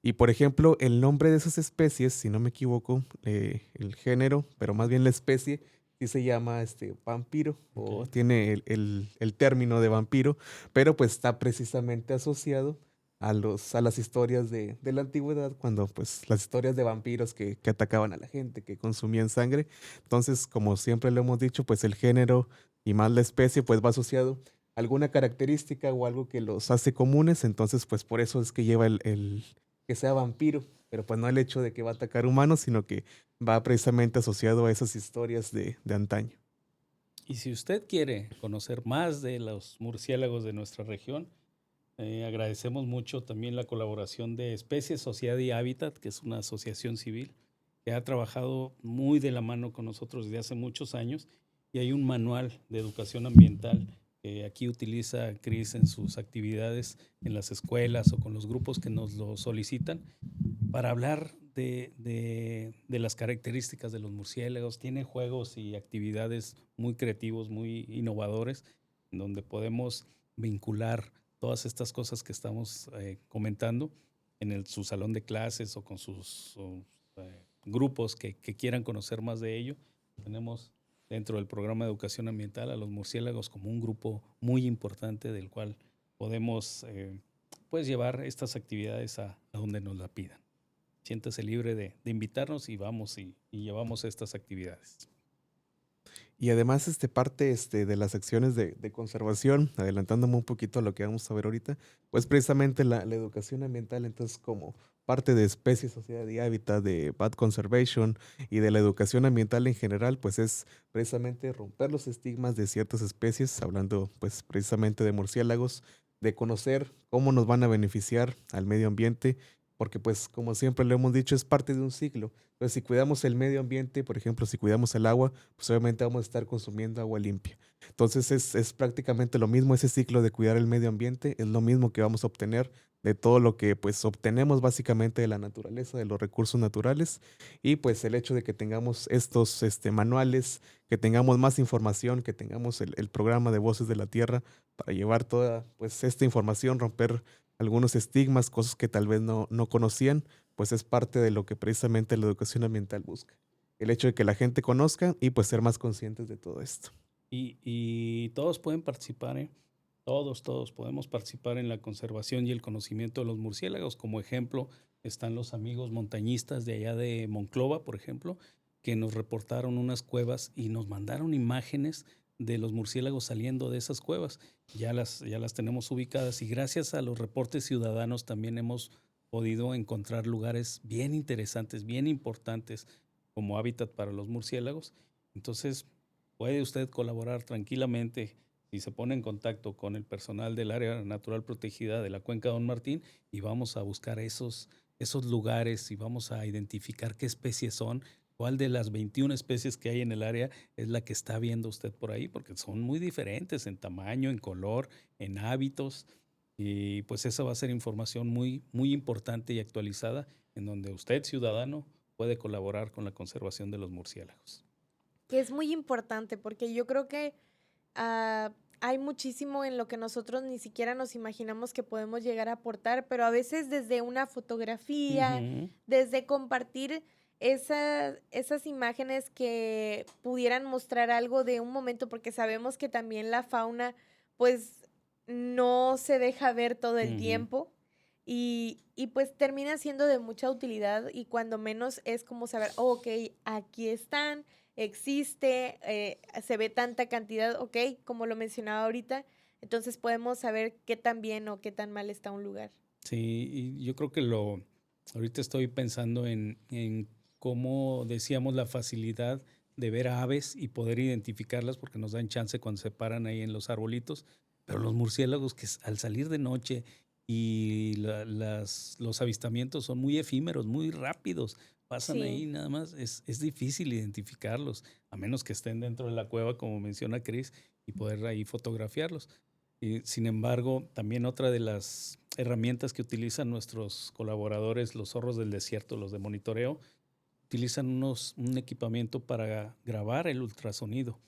Y por ejemplo, el nombre de esas especies, si no me equivoco, el género, pero más bien la especie, sí se llama vampiro o Ok. tiene el término de vampiro, pero pues está precisamente asociado a las historias de la antigüedad, cuando pues las historias de vampiros que atacaban a la gente, que consumían sangre. Entonces, como siempre lo hemos dicho, pues el género y más la especie pues va asociado a alguna característica o algo que los hace comunes, entonces pues por eso es que lleva el que sea vampiro, pero pues no el hecho de que va a atacar humanos, sino que va precisamente asociado a esas historias de antaño. Y si usted quiere conocer más de los murciélagos de nuestra región, agradecemos mucho también la colaboración de Especies, Sociedad y Hábitat, que es una asociación civil que ha trabajado muy de la mano con nosotros desde hace muchos años, y hay un manual de educación ambiental que aquí utiliza Cris en sus actividades en las escuelas o con los grupos que nos lo solicitan para hablar de las características de los murciélagos. Tiene juegos y actividades muy creativos, muy innovadores, en donde podemos vincular todas estas cosas que estamos comentando en su salón de clases o con sus grupos que quieran conocer más de ello. Tenemos dentro del programa de educación ambiental a los murciélagos como un grupo muy importante del cual podemos pues llevar estas actividades a donde nos la pidan. Siéntase libre de invitarnos y vamos y llevamos estas actividades. Y además, parte de las acciones de conservación, adelantándome un poquito a lo que vamos a ver ahorita, pues precisamente la educación ambiental, entonces como parte de especies, sociedad y hábitat, de Bad Conservation y de la educación ambiental en general, pues es precisamente romper los estigmas de ciertas especies, hablando pues precisamente de murciélagos, de conocer cómo nos van a beneficiar al medio ambiente, porque pues como siempre lo hemos dicho, es parte de un ciclo. Entonces, si cuidamos el medio ambiente, por ejemplo, si cuidamos el agua, pues obviamente vamos a estar consumiendo agua limpia. Entonces es prácticamente lo mismo ese ciclo de cuidar el medio ambiente, es lo mismo que vamos a obtener de todo lo que pues obtenemos básicamente de la naturaleza, de los recursos naturales y pues el hecho de que tengamos estos manuales, que tengamos más información, que tengamos el programa de Voces de la Tierra para llevar toda pues esta información, romper algunos estigmas, cosas que tal vez no conocían, pues es parte de lo que precisamente la educación ambiental busca. El hecho de que la gente conozca y pues ser más conscientes de todo esto. Y todos pueden participar, ¿eh? Todos podemos participar en la conservación y el conocimiento de los murciélagos. Como ejemplo, están los amigos montañistas de allá de Monclova, por ejemplo, que nos reportaron unas cuevas y nos mandaron imágenes de los murciélagos saliendo de esas cuevas. Ya las tenemos ubicadas y gracias a los reportes ciudadanos también hemos podido encontrar lugares bien interesantes, bien importantes como hábitat para los murciélagos. Entonces, puede usted colaborar tranquilamente si se pone en contacto con el personal del área natural protegida de la Cuenca Don Martín y vamos a buscar esos lugares y vamos a identificar qué especies son, cuál de las 21 especies que hay en el área es la que está viendo usted por ahí, porque son muy diferentes en tamaño, en color, en hábitos. Y pues esa va a ser información muy, muy importante y actualizada en donde usted, ciudadano, puede colaborar con la conservación de los murciélagos. Que es muy importante porque yo creo que ah, hay muchísimo en lo que nosotros ni siquiera nos imaginamos que podemos llegar a aportar, pero a veces desde una fotografía, Ujú. desde compartir esas imágenes que pudieran mostrar algo de un momento, porque sabemos que también la fauna pues no se deja ver todo el Ujú. tiempo. Y pues termina siendo de mucha utilidad y cuando menos es como saber, oh, ok, aquí están, existe, se ve tanta cantidad, ok, como lo mencionaba ahorita, entonces podemos saber qué tan bien o qué tan mal está un lugar. Sí, y yo creo que ahorita estoy pensando en cómo decíamos la facilidad de ver aves y poder identificarlas porque nos dan chance cuando se paran ahí en los arbolitos, pero los murciélagos que al salir de noche y los avistamientos son muy efímeros, muy rápidos, pasan ahí Sí, nada más, es difícil identificarlos, a menos que estén dentro de la cueva, como menciona Chris, y poder ahí fotografiarlos. Y, sin embargo, también otra de las herramientas que utilizan nuestros colaboradores, los zorros del desierto, los de monitoreo, utilizan un equipamiento para grabar el ultrasonido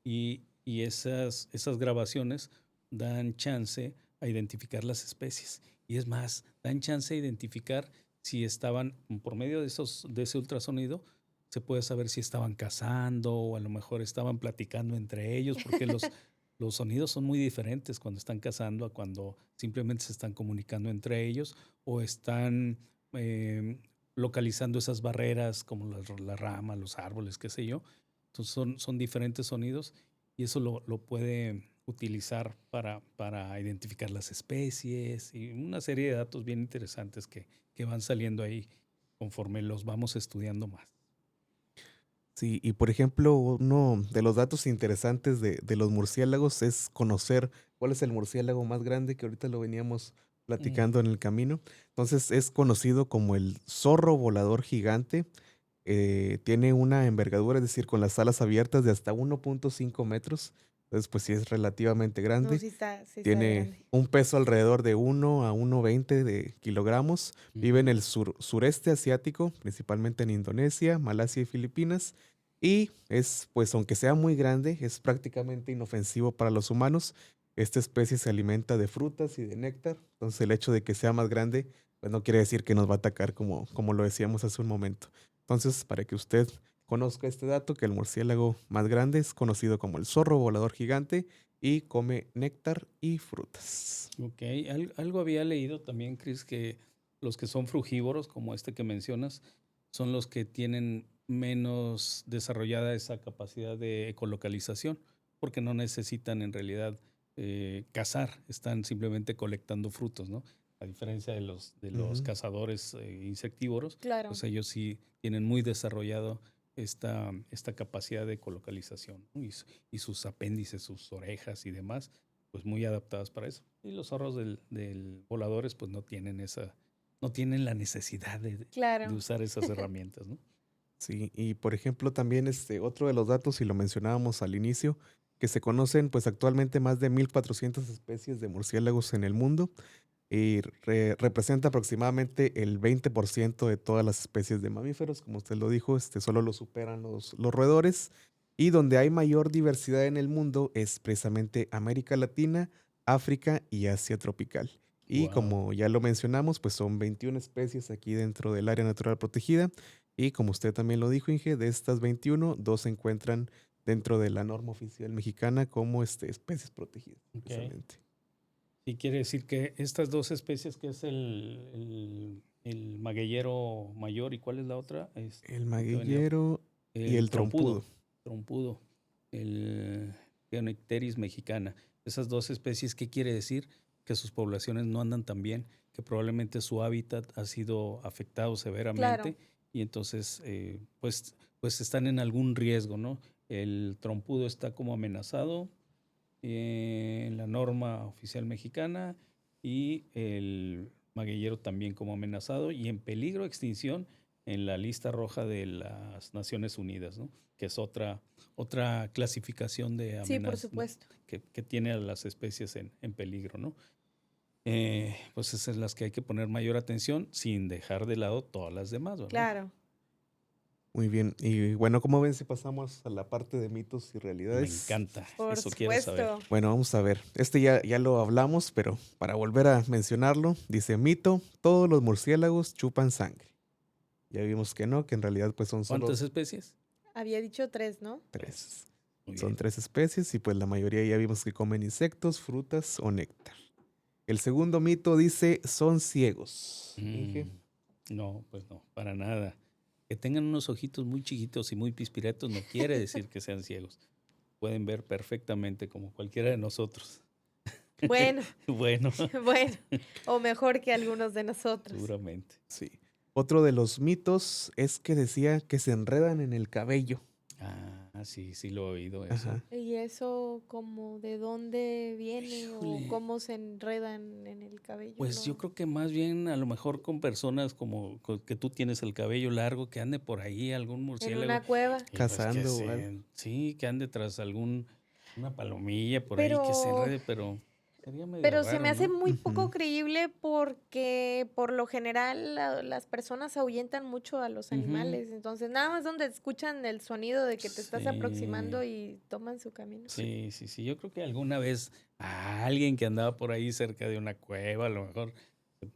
y esas grabaciones dan chance a identificar las especies. Y es más, dan chance a identificar si estaban, por medio de ese ultrasonido, se puede saber si estaban cazando o a lo mejor estaban platicando entre ellos, porque los sonidos son muy diferentes cuando están cazando a cuando simplemente se están comunicando entre ellos o están eh, localizando esas barreras como la rama, los árboles, qué sé yo. Entonces son diferentes sonidos y eso lo puede utilizar para identificar las especies y una serie de datos bien interesantes que van saliendo ahí conforme los vamos estudiando más. Sí, y por ejemplo, uno de los datos interesantes de los murciélagos es conocer cuál es el murciélago más grande, que ahorita lo veníamos Mm. platicando en el camino. Entonces es conocido como el zorro volador gigante. Tiene una envergadura, es decir, con las alas abiertas de hasta 1.5 metros. Entonces, pues sí es relativamente no, grande. sí está Tiene grande. un peso alrededor de 1 a 1,20 de kilogramos. Vive en Ujú. el sureste asiático, principalmente en Indonesia, Malasia y Filipinas. Y es, pues, aunque sea muy grande, es prácticamente inofensivo para los humanos. Esta especie se alimenta de frutas y de néctar. Entonces, el hecho de que sea más grande, pues no quiere decir que nos va a atacar como lo decíamos hace un momento. Entonces, para que usted conozca este dato, que el murciélago más grande es conocido como el zorro volador gigante y come néctar y frutas. Ok, algo había leído también, Chris, que los que son frugívoros, como este que mencionas, son los que tienen menos desarrollada esa capacidad de ecolocalización, porque no necesitan en realidad cazar, están simplemente colectando frutos, ¿no? A diferencia de los Ujú. cazadores insectívoros, Claro. pues ellos sí tienen muy desarrollado esta capacidad de ecolocalización, ¿no? Y sus apéndices, sus orejas y demás, pues muy adaptadas para eso. Y los zorros del voladores, pues no tienen la necesidad de Claro. usar esas herramientas, ¿no? Sí, y por ejemplo también otro de los datos, y lo mencionábamos al inicio, que se conocen pues actualmente más de 1.400 especies de murciélagos en el mundo y representa aproximadamente el 20% de todas las especies de mamíferos, como usted lo dijo, solo lo superan los roedores, y donde hay mayor diversidad en el mundo es precisamente América Latina, África y Asia tropical. Y Wow. como ya lo mencionamos, pues son 21 especies aquí dentro del área natural protegida, y como usted también lo dijo, Inge, de estas 21, dos se encuentran dentro de la norma oficial mexicana como especies protegidas, Ok. precisamente. Y quiere decir que estas dos especies, que es el magueyero mayor, ¿y cuál es la otra? El El que venía, magueyero y el el trompudo. trompudo, el Pheonecteris mexicana. Esas dos especies, ¿qué quiere decir? Que sus poblaciones no andan tan bien, que probablemente su hábitat ha sido afectado Claro. severamente y entonces pues están en algún riesgo, ¿no? El trompudo está como amenazado en la norma oficial mexicana y el magueyero también como amenazado y en peligro de extinción en la lista roja de las Naciones Unidas, ¿no? Que es otra clasificación de Sí, por amenazas supuesto. que tiene a las especies en peligro, ¿no? Pues esas son las que hay que poner mayor atención sin dejar de lado todas las demás, ¿verdad? Claro. Muy bien. Y bueno, ¿cómo ven si pasamos a la parte de mitos y Me realidades? encanta, Por eso quiero saber. supuesto. Bueno, vamos a ver. Ya lo hablamos, pero para volver a mencionarlo, dice mito, todos los murciélagos chupan sangre. Ya vimos que no, que en realidad pues son solo ¿Cuántas especies? Había dicho 3, ¿no? tres. Muy Son bien. 3 especies y pues la mayoría ya vimos que comen insectos, frutas o néctar. El segundo mito dice, son ciegos. Inge. No, pues no, para nada. Que tengan unos ojitos muy chiquitos y muy pispiretos no quiere decir que sean ciegos. Pueden ver perfectamente como cualquiera de nosotros. Bueno, Bueno, bueno. O mejor que algunos de nosotros. seguramente. Sí. Otro de los mitos es que decía que se enredan en el cabello. Sí, sí lo he oído eso. Ajá. ¿Y eso como de dónde viene o Híjole, cómo se enredan en el cabello? pues yo No. creo que más bien a lo mejor con personas como que tú tienes el cabello largo, que ande por ahí algún En murciélago una cueva. y pues Cazando o algo. sí, que ande tras una palomilla por ahí que se Pero enrede, pero sería medio Pero se me raro, hace ¿no? muy poco Ujú. creíble porque por lo general las personas ahuyentan mucho a los Ujú. animales. Entonces, nada más donde escuchan el sonido de que te estás Sí, aproximando y toman su camino. Sí. sí. Yo creo que alguna vez a alguien que andaba por ahí cerca de una cueva, a lo mejor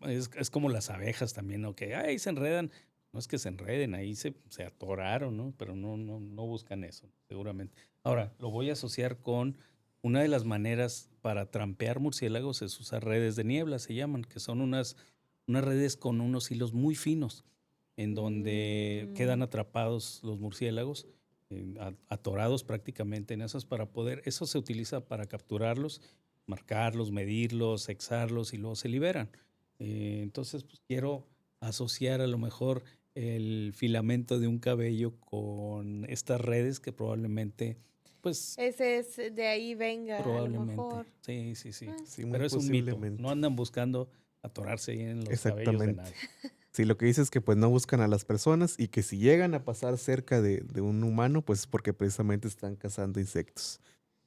es como las abejas también, ¿no? Que ahí se enredan. No es que se enreden, ahí se atoraron, ¿no? Pero no buscan eso, seguramente. Ahora, lo voy a asociar con una de las maneras para trampear murciélagos es usar redes de niebla, se llaman, que son unas redes con unos hilos muy finos, en donde quedan Mm, atrapados los murciélagos atorados prácticamente en esas eso se utiliza para capturarlos, marcarlos, medirlos, sexarlos y luego se liberan. Entonces, pues quiero asociar a lo mejor el filamento de un cabello con estas redes que pues ese es de ahí venga, a lo mejor. sí. Ah, Sí, muy Pero es un mito, no posiblemente. andan buscando atorarse ahí en los cabellos de Exactamente. nadie. Sí, lo que dice es que pues no buscan a las personas y que si llegan a pasar cerca de un humano, pues es porque precisamente están cazando insectos.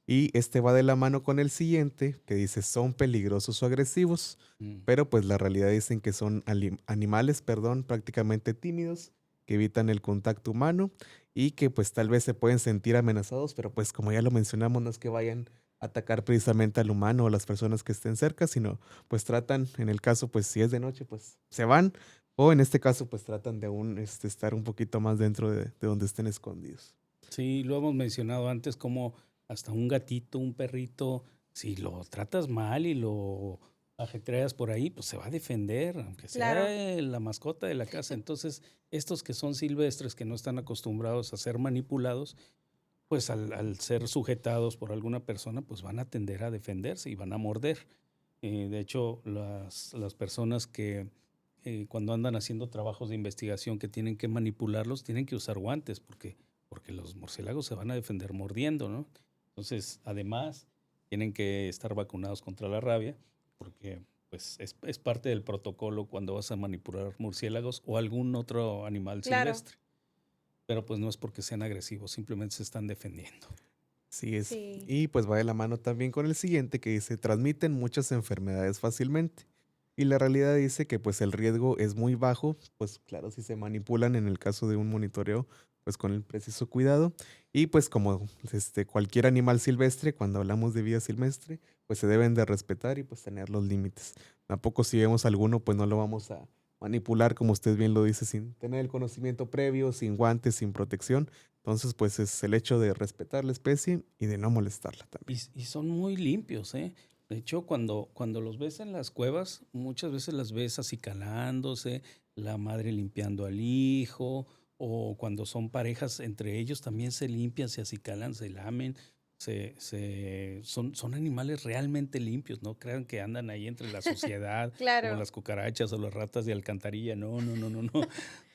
Y este va de la mano con el siguiente, que dice son peligrosos o agresivos, Mm. pero pues la realidad dicen que son animales, perdón, prácticamente tímidos, que evitan el contacto humano y que pues tal vez se pueden sentir amenazados, pero pues como ya lo mencionamos, no es que vayan a atacar precisamente al humano o a las personas que estén cerca, sino pues tratan, en el caso pues si es de noche, pues se van, o en este caso pues tratan de aún estar un poquito más dentro de donde estén escondidos. Sí, lo hemos mencionado antes como hasta un gatito, un perrito, si lo tratas mal y lo ajetreas por ahí, pues se va a defender, aunque sea Claro. la mascota de la casa. Entonces, estos que son silvestres, que no están acostumbrados a ser manipulados, pues al ser sujetados por alguna persona, pues van a tender a defenderse y van a morder. De hecho, las personas que cuando andan haciendo trabajos de investigación que tienen que manipularlos, tienen que usar guantes porque los murciélagos se van a defender mordiendo, ¿no? Entonces, además, tienen que estar vacunados contra la rabia porque pues es parte del protocolo cuando vas a manipular murciélagos o algún otro animal Claro. silvestre. Pero pues no es porque sean agresivos, simplemente se están defendiendo. Sí es. Sí. Y pues va de la mano también con el siguiente que dice, transmiten muchas enfermedades fácilmente. Y la realidad dice que pues el riesgo es muy bajo, pues claro, si se manipulan en el caso de un monitoreo, pues con el preciso cuidado. Y pues como cualquier animal silvestre, cuando hablamos de vida silvestre, pues se deben de respetar y pues tener los límites. Tampoco si vemos alguno, pues no lo vamos a manipular, como usted bien lo dice, sin tener el conocimiento previo, sin guantes, sin protección. Entonces, pues es el hecho de respetar la especie y de no molestarla también. Y son muy limpios, ¿eh? De hecho, cuando los ves en las cuevas, muchas veces las ves acicalándose, la madre limpiando al hijo, o cuando son parejas entre ellos también se limpian, se acicalan, se lamen, son animales realmente limpios, no crean que andan ahí entre la suciedad, como Claro. las cucarachas o las ratas de alcantarilla. No, no, no, no, no.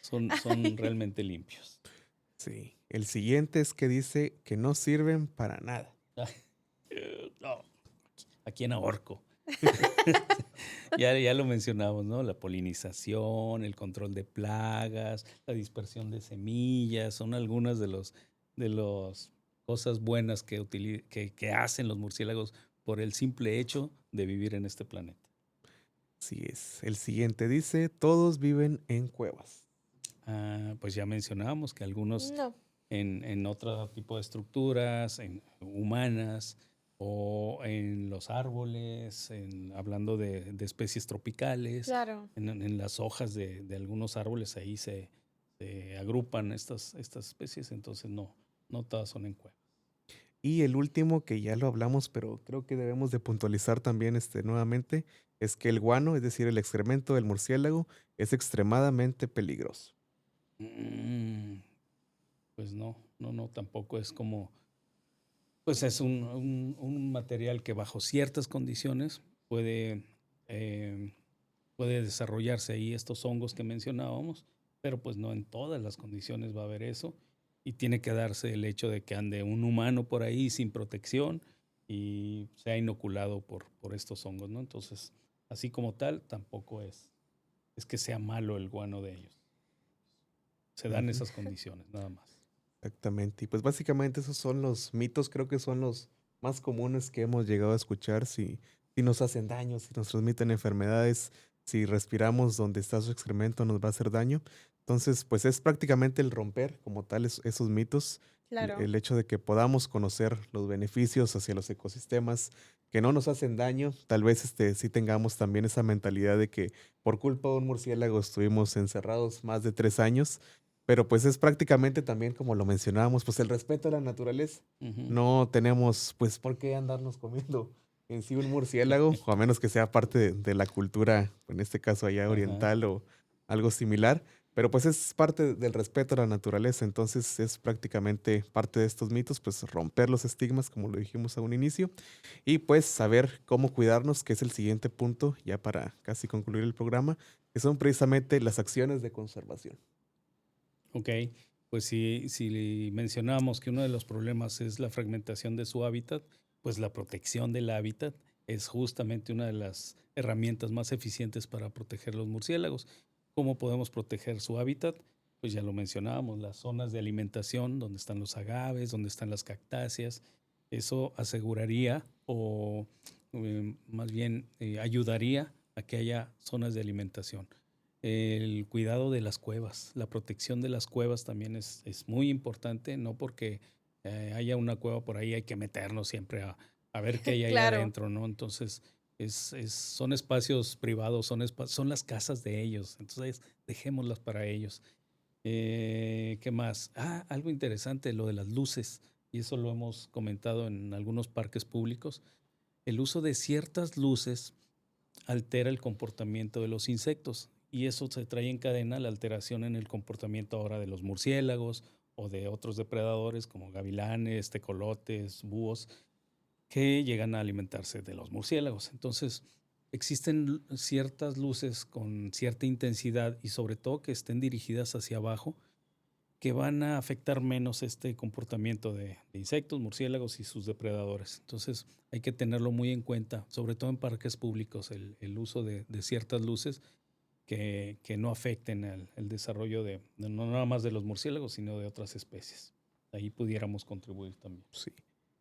Son realmente limpios. Sí. El siguiente es que dice que no sirven para nada. No, ¿a quién ahorco? Ya lo mencionamos, ¿no? La polinización, el control de plagas, la dispersión de semillas, son algunas de los cosas buenas que hacen los murciélagos por el simple hecho de vivir en este planeta. Así es. El siguiente dice, todos viven en cuevas. Pues ya mencionábamos que algunos No. en otro tipo de estructuras, en humanas o en los árboles, hablando de especies tropicales, Claro. en las hojas de algunos árboles, ahí se agrupan estas especies, entonces no todas son en cuevas. Y el último, que ya lo hablamos, pero creo que debemos de puntualizar también nuevamente, es que el guano, es decir, el excremento del murciélago, es extremadamente peligroso. Mm, Pues no, tampoco es como, pues es un material que bajo ciertas condiciones eh, puede desarrollarse ahí estos hongos que mencionábamos, pero pues no en todas las condiciones va a haber eso y tiene que darse el hecho de que ande un humano por ahí sin protección y sea inoculado por estos hongos, ¿no? Entonces, así como tal, tampoco es que sea malo el guano de ellos. Se dan Ujú. esas condiciones, nada más. Exactamente. Y pues básicamente esos son los mitos, creo que son los más comunes que hemos llegado a escuchar. Si nos hacen daño, si nos transmiten enfermedades, si respiramos donde está su excremento nos va a hacer daño. Entonces, pues es prácticamente el romper como tal esos mitos, Claro. el hecho de que podamos conocer los beneficios hacia los ecosistemas que no nos hacen daño. Tal vez sí tengamos también esa mentalidad de que por culpa de un murciélago estuvimos encerrados más de 3 años. Pero pues es prácticamente también como lo mencionábamos, pues el respeto a la naturaleza. Ujú. No tenemos pues por qué andarnos comiendo en sí un murciélago, o a menos que sea parte de la cultura, en este caso allá Ajá. oriental o algo similar. Pero pues es parte del respeto a la naturaleza, entonces es prácticamente parte de estos mitos, pues romper los estigmas, como lo dijimos a un inicio, y pues saber cómo cuidarnos, que es el siguiente punto, ya para casi concluir el programa, que son precisamente las acciones de conservación. Ok, pues si mencionamos que uno de los problemas es la fragmentación de su hábitat, pues la protección del hábitat es justamente una de las herramientas más eficientes para proteger los murciélagos. ¿Cómo podemos proteger su hábitat? Pues ya lo mencionábamos, las zonas de alimentación, donde están los agaves, donde están las cactáceas. Eso aseguraría o más bien ayudaría a que haya zonas de alimentación. El cuidado de las cuevas, la protección de las cuevas también es muy importante, no porque haya una cueva por ahí hay que meternos siempre a ver qué hay ahí Claro. adentro, ¿no? Entonces, son espacios privados, son las casas de ellos, entonces dejémoslas para ellos. ¿Qué más? Algo interesante, lo de las luces, y eso lo hemos comentado en algunos parques públicos. El uso de ciertas luces altera el comportamiento de los insectos y eso se trae en cadena la alteración en el comportamiento ahora de los murciélagos o de otros depredadores como gavilanes, tecolotes, búhos, que llegan a alimentarse de los murciélagos. Entonces, existen ciertas luces con cierta intensidad y sobre todo que estén dirigidas hacia abajo que van a afectar menos este comportamiento de insectos, murciélagos y sus depredadores. Entonces hay que tenerlo muy en cuenta, sobre todo en parques públicos, el uso de ciertas luces que no afecten el desarrollo no nada más de los murciélagos, sino de otras especies. Ahí pudiéramos contribuir también. Sí.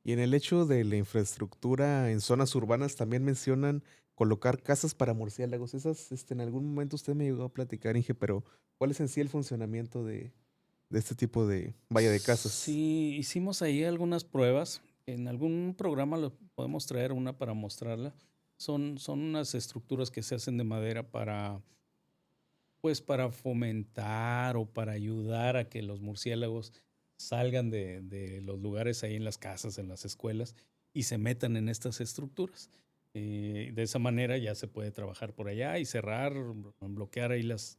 Y en el hecho de la infraestructura en zonas urbanas también mencionan colocar casas para murciélagos. Esas, en algún momento usted me llegó a platicar, Inge, pero ¿cuál es en sí el funcionamiento de este tipo de, vaya, de casas? Sí, hicimos ahí algunas pruebas. En algún programa lo podemos traer una para mostrarla. Son unas estructuras que se hacen de madera pues para fomentar o para ayudar a que los murciélagos salgan de los lugares ahí en las casas, en las escuelas y se metan en estas estructuras. De esa manera ya se puede trabajar por allá y cerrar, bloquear ahí las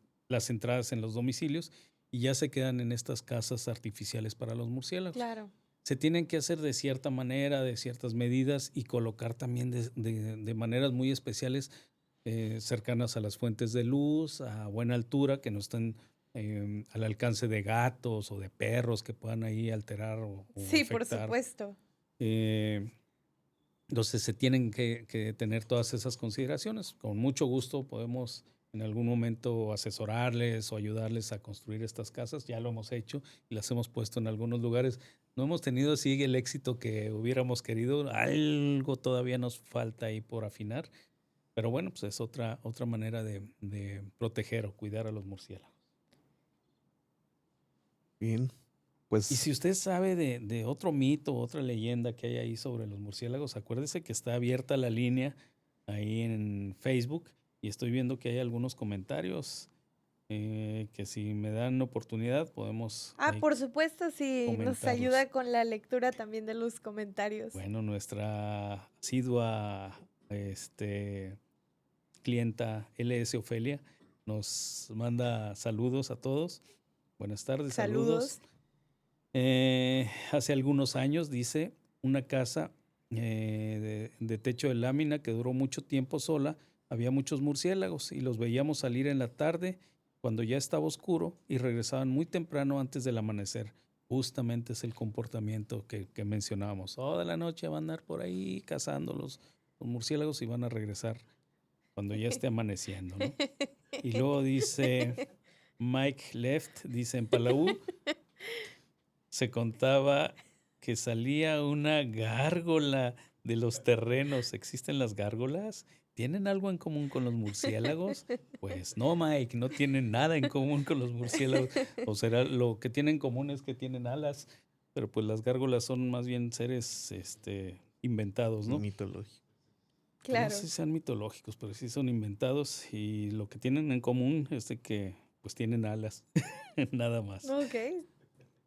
entradas en los domicilios y ya se quedan en estas casas artificiales para los murciélagos. Claro. Se tienen que hacer de cierta manera, de ciertas medidas y colocar también de maneras muy especiales cercanas a las fuentes de luz, a buena altura, que no estén al alcance de gatos o de perros que puedan ahí alterar o Sí, por afectar. supuesto. Entonces se tienen que tener todas esas consideraciones. Con mucho gusto podemos en algún momento asesorarles o ayudarles a construir estas casas. Ya lo hemos hecho y las hemos puesto en algunos lugares. No hemos tenido así el éxito que hubiéramos querido. Algo todavía nos falta ahí por afinar. Pero bueno, pues es otra manera de proteger o cuidar a los murciélagos. Bien, Y pues si usted sabe de otro mito, otra leyenda que hay ahí sobre los murciélagos, acuérdese que está abierta la línea ahí en Facebook y estoy viendo que hay algunos comentarios que si me dan oportunidad podemos ahí Por supuesto, sí, nos comentarlos. ayuda con la lectura también de los comentarios. Bueno, nuestra asidua clienta LS Ofelia nos manda saludos a todos. Buenas tardes, saludos. Hace algunos años, dice, una casa de techo de lámina que duró mucho tiempo sola, había muchos murciélagos y los veíamos salir en la tarde cuando ya estaba oscuro y regresaban muy temprano antes del amanecer. Justamente es el comportamiento que mencionábamos. Toda la noche van a andar por ahí cazando los murciélagos y van a regresar cuando ya esté amaneciendo, ¿no? Y luego dice Mike Left, dice en Palau se contaba que salía una gárgola de los terrenos. ¿Existen las gárgolas? ¿Tienen algo en común con los murciélagos? Pues no, Mike, no tienen nada en común con los murciélagos. O será lo que tienen en común es que tienen alas, pero pues las gárgolas son más bien seres inventados, ¿no? mitológico. Claro. No sé si sean mitológicos, pero sí son inventados y lo que tienen en común es de que pues tienen alas, nada más. Ok.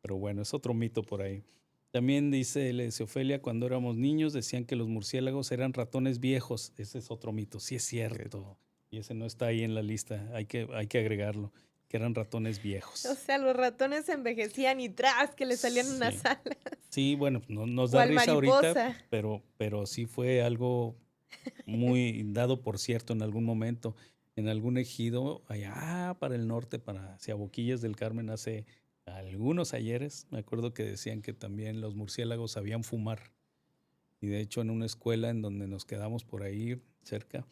Pero bueno, es otro mito por ahí. También dice LS Ofelia, cuando éramos niños decían que los murciélagos eran ratones viejos. Ese es otro mito, sí es cierto. Y ese no está ahí en la lista, hay que agregarlo, que eran ratones viejos. O sea, los ratones envejecían y tras que le salían Sí. unas alas. Sí, bueno, no, nos O da al risa mariposa. ahorita, pero sí fue algo muy dado por cierto en algún momento. En algún ejido, allá para el norte, hacia Boquillas del Carmen, hace algunos ayeres, me acuerdo que decían que también los murciélagos sabían fumar. Y de hecho en una escuela en donde nos quedamos por ahí cerca,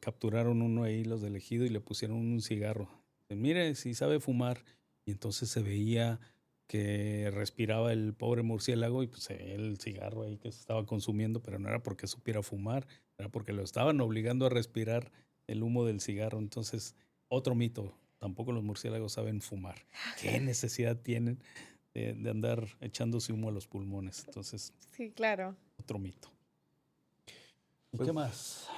capturaron uno ahí, los del ejido, y le pusieron un cigarro. Mire, si sabe fumar. Y entonces se veía que respiraba el pobre murciélago y pues se veía el cigarro ahí que se estaba consumiendo, pero no era porque supiera fumar, era porque lo estaban obligando a respirar el humo del cigarro. Entonces, otro mito, tampoco los murciélagos saben fumar. ¿Qué necesidad tienen de andar echándose humo a los pulmones? Entonces, Sí, claro. otro mito. ¿Y Pues, qué más?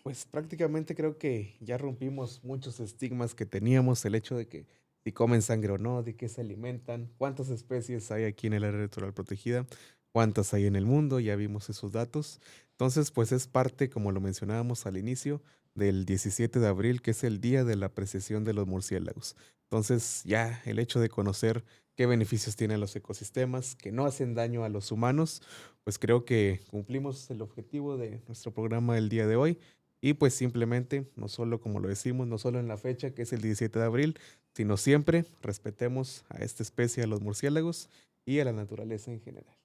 Pues prácticamente creo que ya rompimos muchos estigmas que teníamos, el hecho de que si comen sangre o no, de qué se alimentan, cuántas especies hay aquí en el área natural protegida. cuántas hay en el mundo, ya vimos esos datos. Entonces, pues es parte, como lo mencionábamos al inicio, del 17 de abril, que es el día de la apreciación de los murciélagos. Entonces, ya el hecho de conocer qué beneficios tienen los ecosistemas, que no hacen daño a los humanos, pues creo que cumplimos el objetivo de nuestro programa el día de hoy. Y pues simplemente, no solo como lo decimos, no solo en la fecha que es el 17 de abril, sino siempre respetemos a esta especie, a los murciélagos y a la naturaleza en general.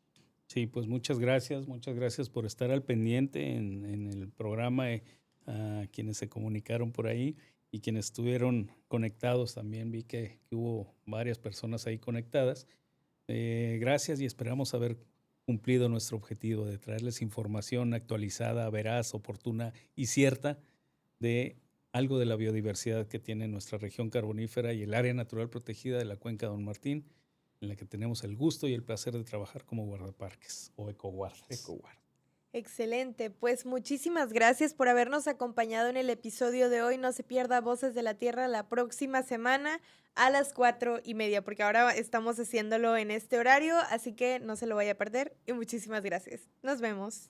Sí, pues muchas gracias por estar al pendiente en el programa, a quienes se comunicaron por ahí y quienes estuvieron conectados también. Vi que hubo varias personas ahí conectadas. Gracias y esperamos haber cumplido nuestro objetivo de traerles información actualizada, veraz, oportuna y cierta de algo de la biodiversidad que tiene nuestra región carbonífera y el área natural protegida de la Cuenca Don Martín, en la que tenemos el gusto y el placer de trabajar como guardaparques o ecoguardas. EcoWar. Excelente, pues muchísimas gracias por habernos acompañado en el episodio de hoy. No se pierda Voces de la Tierra la próxima semana a las 4:30, porque ahora estamos haciéndolo en este horario, así que no se lo vaya a perder y muchísimas gracias. Nos vemos.